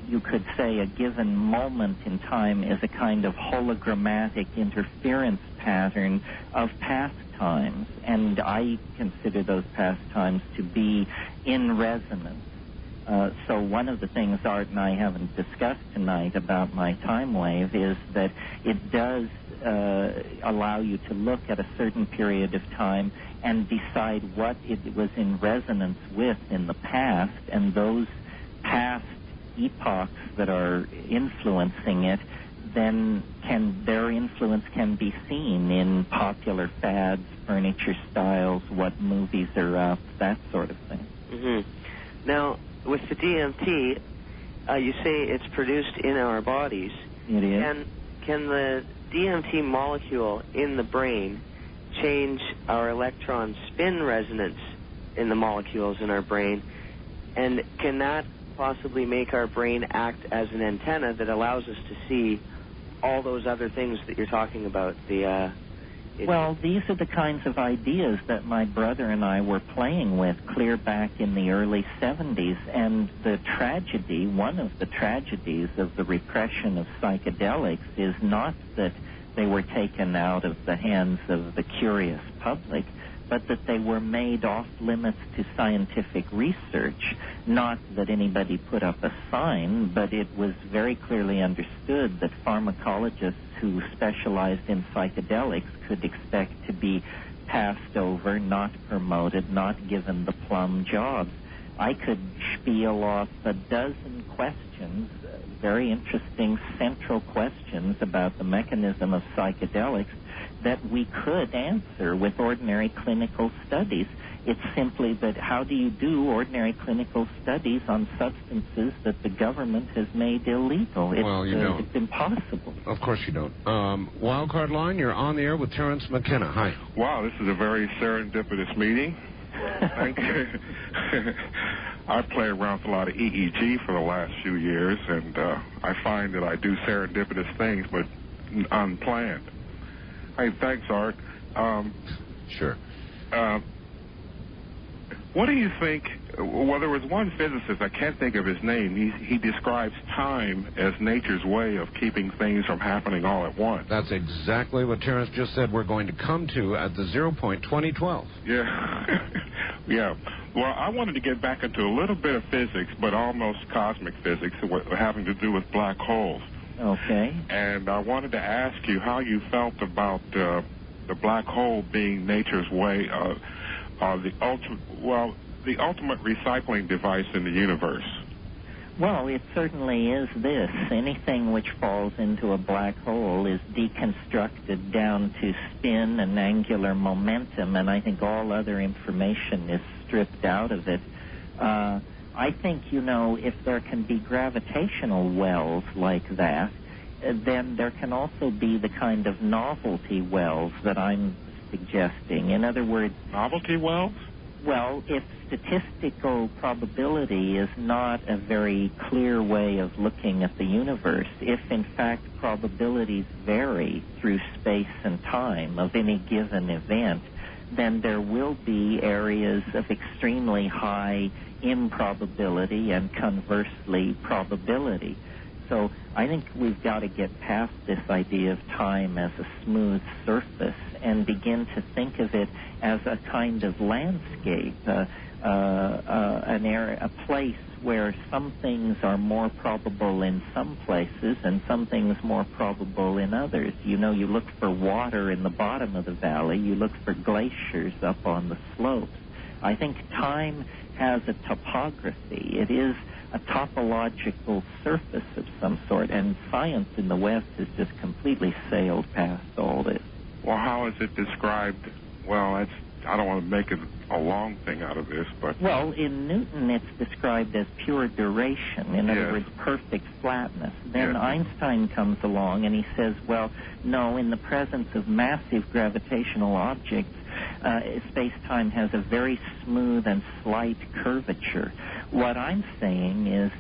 you could say a given moment in time is a kind of hologrammatic interference pattern of past times, and I consider those past times to be in resonance. So one of the things Art and I haven't discussed tonight about my time wave is that it does allow you to look at a certain period of time and decide what it was in resonance with in the past, and those past epochs that are influencing it, then their influence can be seen in popular fads, furniture styles, what movies are up, that sort of thing. Mm-hmm. Now, with the DMT, you say it's produced in our bodies. It is. And can the DMT molecule in the brain change our electron spin resonance in the molecules in our brain? And can that possibly make our brain act as an antenna that allows us to see all those other things that you're talking about? Well, these are the kinds of ideas that my brother and I were playing with clear back in the early 70s, and the tragedy, one of the tragedies of the repression of psychedelics is not that they were taken out of the hands of the curious public, but that they were made off limits to scientific research. Not that anybody put up a sign, but it was very clearly understood that pharmacologists who specialized in psychedelics could expect to be passed over, not promoted, not given the plum jobs. I could spiel off a dozen questions, very interesting central questions about the mechanism of psychedelics that we could answer with ordinary clinical studies. It's simply that how do you do ordinary clinical studies on substances that the government has made illegal? It's impossible. Of course you don't. Wildcard Line, you're on the air with Terence McKenna. Hi. Wow, this is a very serendipitous meeting. Thank you. I play around with a lot of EEG for the last few years, and I find that I do serendipitous things, but unplanned. Hey, thanks, Art. Sure. What do you think? Well, there was one physicist, I can't think of his name. He describes time as nature's way of keeping things from happening all at once. That's exactly what Terence just said we're going to come to at the 0 point 2012. Yeah. Yeah. Well, I wanted to get back into a little bit of physics, but almost cosmic physics, having to do with black holes. Okay. And I wanted to ask you how you felt about the black hole being nature's way of the ultimate recycling device in the universe. Well, it certainly is this. Anything which falls into a black hole is deconstructed down to spin and angular momentum, and I think all other information is stripped out of it. I think, if there can be gravitational wells like that, then there can also be the kind of novelty wells that I'm suggesting. In other words... Novelty wells? Well, if statistical probability is not a very clear way of looking at the universe, if in fact probabilities vary through space and time of any given event, then there will be areas of extremely high improbability and conversely probability. So I think we've got to get past this idea of time as a smooth surface and begin to think of it as a kind of landscape, an area, a place where some things are more probable in some places and some things more probable in others. You look for water in the bottom of the valley, you look for glaciers up on the slopes. I think time has a topography. It is a topological surface of some sort, and science in the West has just completely sailed past all this. Well, how is it described? Well, I don't want to make it a long thing out of this, but... Well, in Newton, it's described as pure duration, in other words, perfect flatness. Then Einstein comes along and he says, well, no, in the presence of massive gravitational objects, space-time has a very smooth and slight curvature. What I'm saying is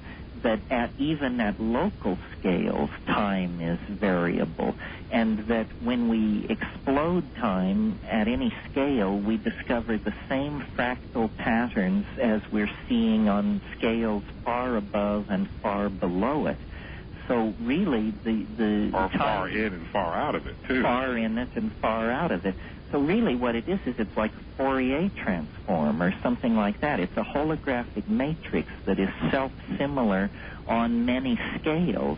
that even at local scales, time is variable, and that when we explode time at any scale, we discover the same fractal patterns as we're seeing on scales far above and far below it. So really, the or time, far in and far out of it, too. Far in it and far out of it. So really what it is it's like a Fourier transform or something like that. It's a holographic matrix that is self-similar on many scales.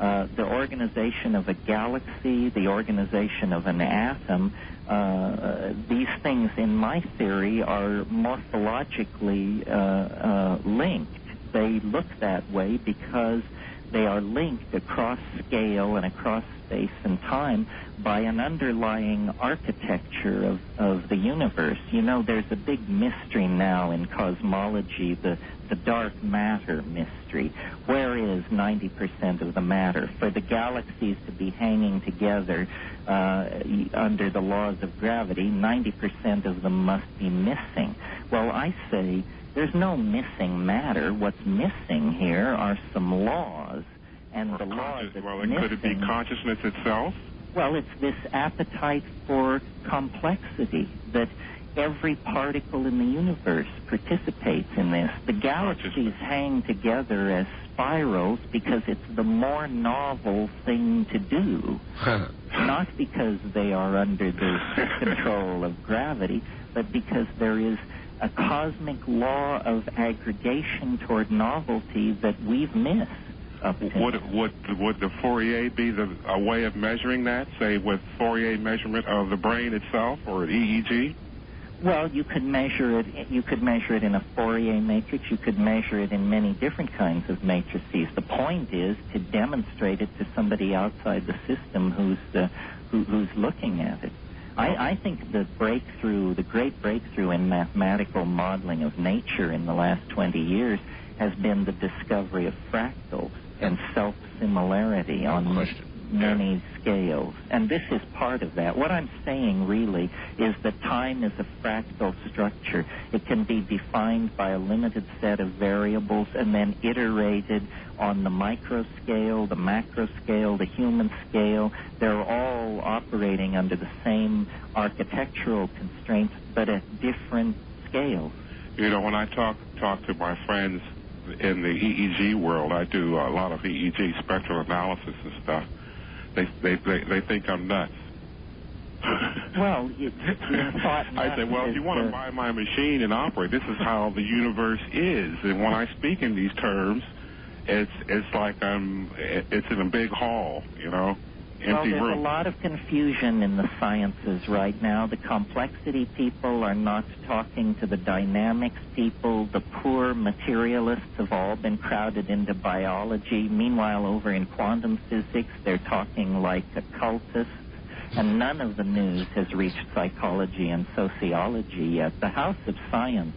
The organization of a galaxy, the organization of an atom, these things in my theory are morphologically linked. They look that way because they are linked across scale and across space and time by an underlying architecture of the universe. You know, there's a big mystery now in cosmology, the dark matter mystery. Where is 90% of the matter? For the galaxies to be hanging together under the laws of gravity, 90% of them must be missing. Well, I say there's no missing matter. What's missing here are some laws, and the laws that's missing... Could it be consciousness itself? Well, it's this appetite for complexity that every particle in the universe participates in this. The galaxies hang together as spirals because it's the more novel thing to do, not because they are under the strict control of gravity, but because there is a cosmic law of aggregation toward novelty that we've missed. Would the Fourier be a way of measuring that, say with Fourier measurement of the brain itself or EEG? Well, you could measure it. You could measure it in a Fourier matrix. You could measure it in many different kinds of matrices. The point is to demonstrate it to somebody outside the system who's looking at it. I think the great breakthrough in mathematical modeling of nature in the last 20 years has been the discovery of fractals and self-similarity on many scales. And this is part of that. What I'm saying really is that time is a fractal structure. It can be defined by a limited set of variables and then iterated on the micro scale, the macro scale, the human scale. They're all operating under the same architectural constraints, but at different scales. You know, when I talk to my friends in the EEG world, I do a lot of EEG spectral analysis and stuff. They think I'm nuts. Well, I say, well, if you want to buy my machine and operate, this is how the universe is. And when I speak in these terms, it's like it's in a big hall, you know, empty room. There's a lot of confusion in the sciences right now. The complexity people are not talking to the dynamics people. The poor materialists have all been crowded into biology. Meanwhile, over in quantum physics, they're talking like occultists. And none of the news has reached psychology and sociology yet. The house of science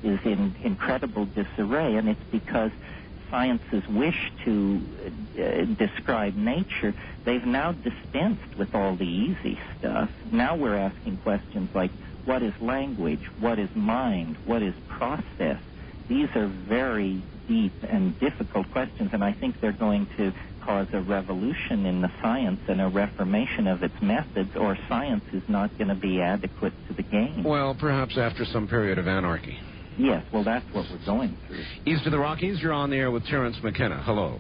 is in incredible disarray, and it's because sciences wish to describe nature. They've now dispensed with all the easy stuff. Now we're asking questions like, what is language? What is mind? What is process? These are very deep and difficult questions, and I think they're going to cause a revolution in the science and a reformation of its methods, or science is not going to be adequate to the game. Well, perhaps after some period of anarchy. Yes, well, that's what we're going through. East of the Rockies, you're on the air with Terence McKenna. Hello.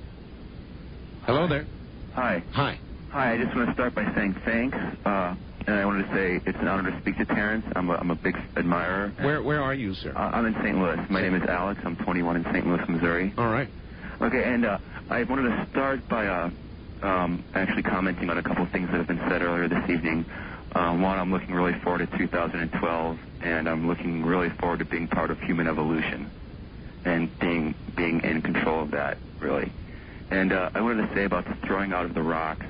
Hello there. Hi. Hi. Hi, I just want to start by saying thanks. And I wanted to say it's an honor to speak to Terence. I'm a big admirer. Where are you, sir? I'm in St. Louis. My name is Alex. I'm 21 in St. Louis, Missouri. All right. Okay, and I wanted to start by actually commenting on a couple of things that have been said earlier this evening. One, I'm looking really forward to 2012, and I'm looking really forward to being part of human evolution and being in control of that, really. And I wanted to say about the throwing out of the rock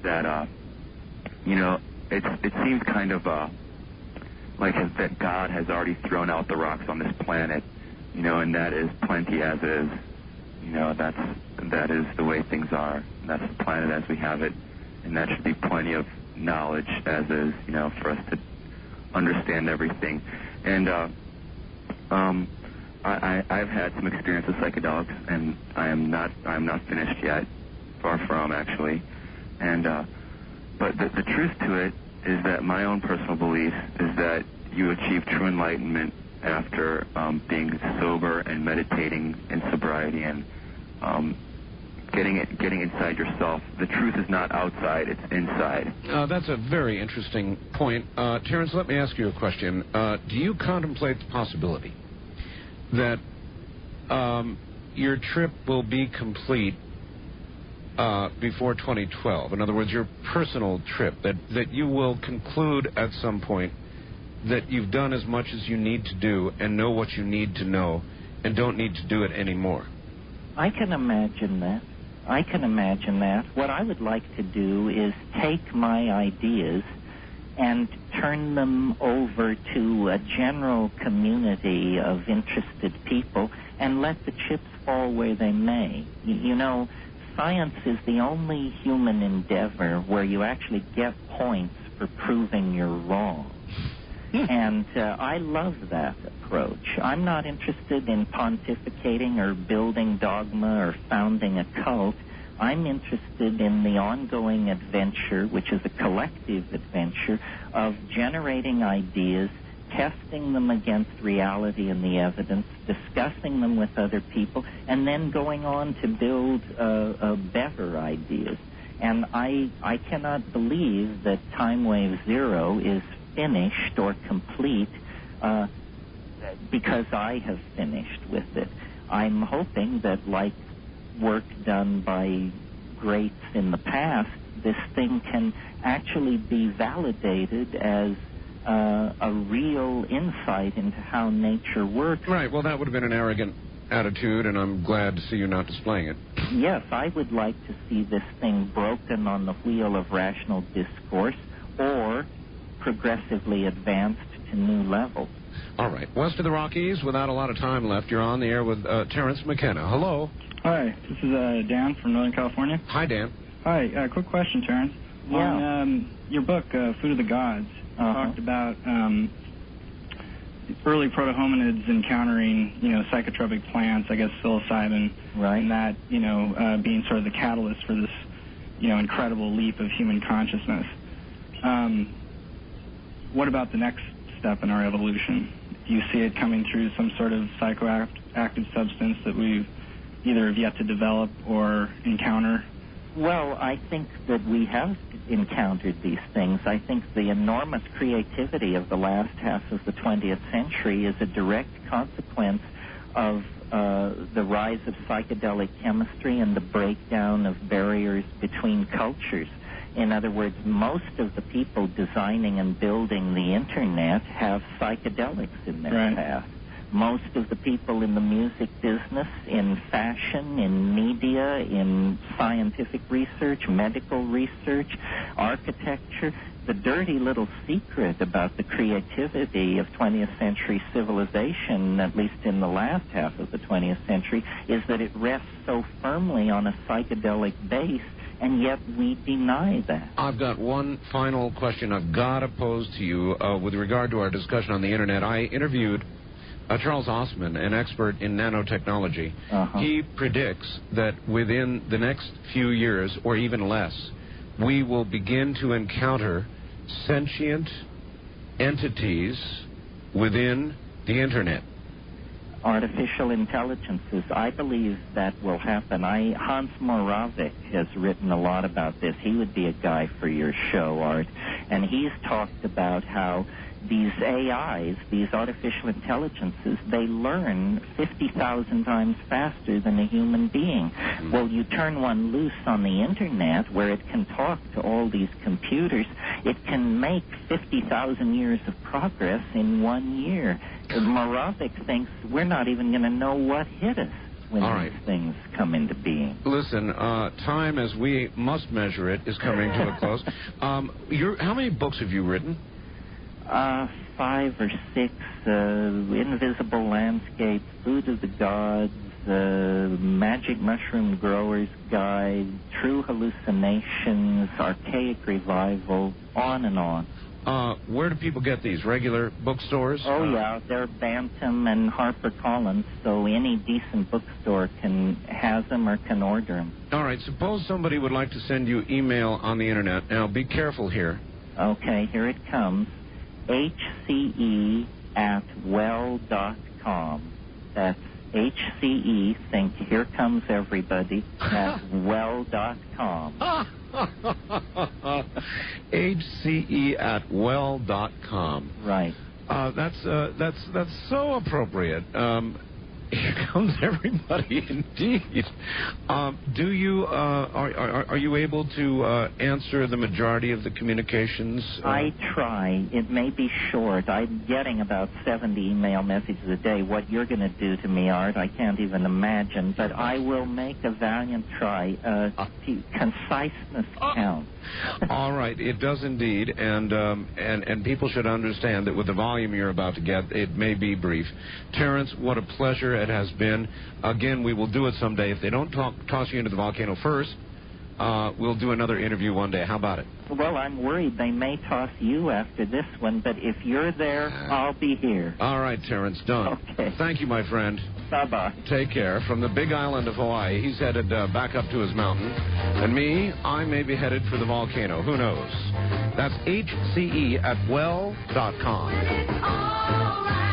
that, you know, it seems kind of like that God has already thrown out the rocks on this planet, you know, and that is plenty as is. You know, that is the way things are. And that's the planet as we have it, and that should be plenty of knowledge as is, you know, for us to understand everything. And I've had some experience with psychedelics, and I'm not finished yet, far from actually. And but the truth to it is that my own personal belief is that you achieve true enlightenment after being sober and meditating in sobriety and getting inside yourself. The truth is not outside; it's inside. That's a very interesting point, Terence. Let me ask you a question. Do you contemplate the possibility that your trip will be complete before 2012? In other words, your personal trip, that you will conclude at some point that you've done as much as you need to do and know what you need to know and don't need to do it anymore? I can imagine that. What I would like to do is take my ideas and turn them over to a general community of interested people and let the chips fall where they may. You know, science is the only human endeavor where you actually get points for proving you're wrong. And I love that approach. I'm not interested in pontificating or building dogma or founding a cult. I'm interested in the ongoing adventure, which is a collective adventure, of generating ideas, testing them against reality and the evidence, discussing them with other people, and then going on to build better ideas. And I cannot believe that Time Wave Zero is finished or complete because I have finished with it. I'm hoping that, like work done by greats in the past, this thing can actually be validated as a real insight into how nature works. Right. Well, that would have been an arrogant attitude, and I'm glad to see you not displaying it. Yes, I would like to see this thing broken on the wheel of rational discourse or progressively advanced to new levels. All right. West of the Rockies, without a lot of time left, you're on the air with Terence McKenna. Hello. Hi, this is Dan from Northern California. Hi, Dan. Hi, quick question, Terence. Yeah. On your book, Food of the Gods, you talked about early proto-hominids encountering, psychotropic plants, I guess psilocybin, right, and that, being sort of the catalyst for this, incredible leap of human consciousness. What about the next step in our evolution? Do you see it coming through some sort of psychoactive substance that we've either have yet to develop or encounter? Well, I think that we have encountered these things. I think the enormous creativity of the last half of the 20th century is a direct consequence of the rise of psychedelic chemistry and the breakdown of barriers between cultures. In other words, most of the people designing and building the Internet have psychedelics in their path. Most of the people in the music business, in fashion, in media, in scientific research, medical research, architecture, the dirty little secret about the creativity of 20th century civilization, at least in the last half of the 20th century, is that it rests so firmly on a psychedelic base, and yet we deny that. I've got one final question I've got to pose to you with regard to our discussion on the Internet. I interviewed Charles Osman, an expert in nanotechnology. He predicts that within the next few years, or even less, we will begin to encounter sentient entities within the Internet. Artificial intelligences. I believe that will happen. Hans Moravec has written a lot about this. He would be a guy for your show, Art. And he's talked about how these AIs, these artificial intelligences, they learn 50,000 times faster than a human being. Well, you turn one loose on the Internet where it can talk to all these computers, it can make 50,000 years of progress in 1 year. Moravec thinks we're not even going to know what hit us when these things come into being. Listen, time as we must measure it is coming to a close. How many books have you written? 5 or 6. Invisible Landscape, Food of the Gods, Magic Mushroom Grower's Guide, True Hallucinations, Archaic Revival, on and on. Where do people get these? Regular bookstores? Oh, yeah. They're Bantam and HarperCollins, so any decent bookstore has them or can order them. All right. Suppose somebody would like to send you email on the Internet. Now, be careful here. Okay, here it comes. HCE@well.com. That's HCE, think Here Comes Everybody, at well.com. HCE@well.com. Right. That's so appropriate. Here comes everybody, indeed. Do you are you able to answer the majority of the communications? I try. It may be short. I'm getting about 70 email messages a day. What you're going to do to me, Art, I can't even imagine. But I will make a valiant try. Conciseness counts. All right, it does indeed, and people should understand that with the volume you're about to get, it may be brief. Terence, what a pleasure it has been. Again, we will do it someday. If they don't toss you into the volcano first, we'll do another interview one day. How about it? Well, I'm worried they may toss you after this one, but if you're there, I'll be here. All right, Terence, done. Okay. Thank you, my friend. Bye-bye. Take care. From the big island of Hawaii, he's headed back up to his mountain. And me, I may be headed for the volcano. Who knows? That's HCE@well.com.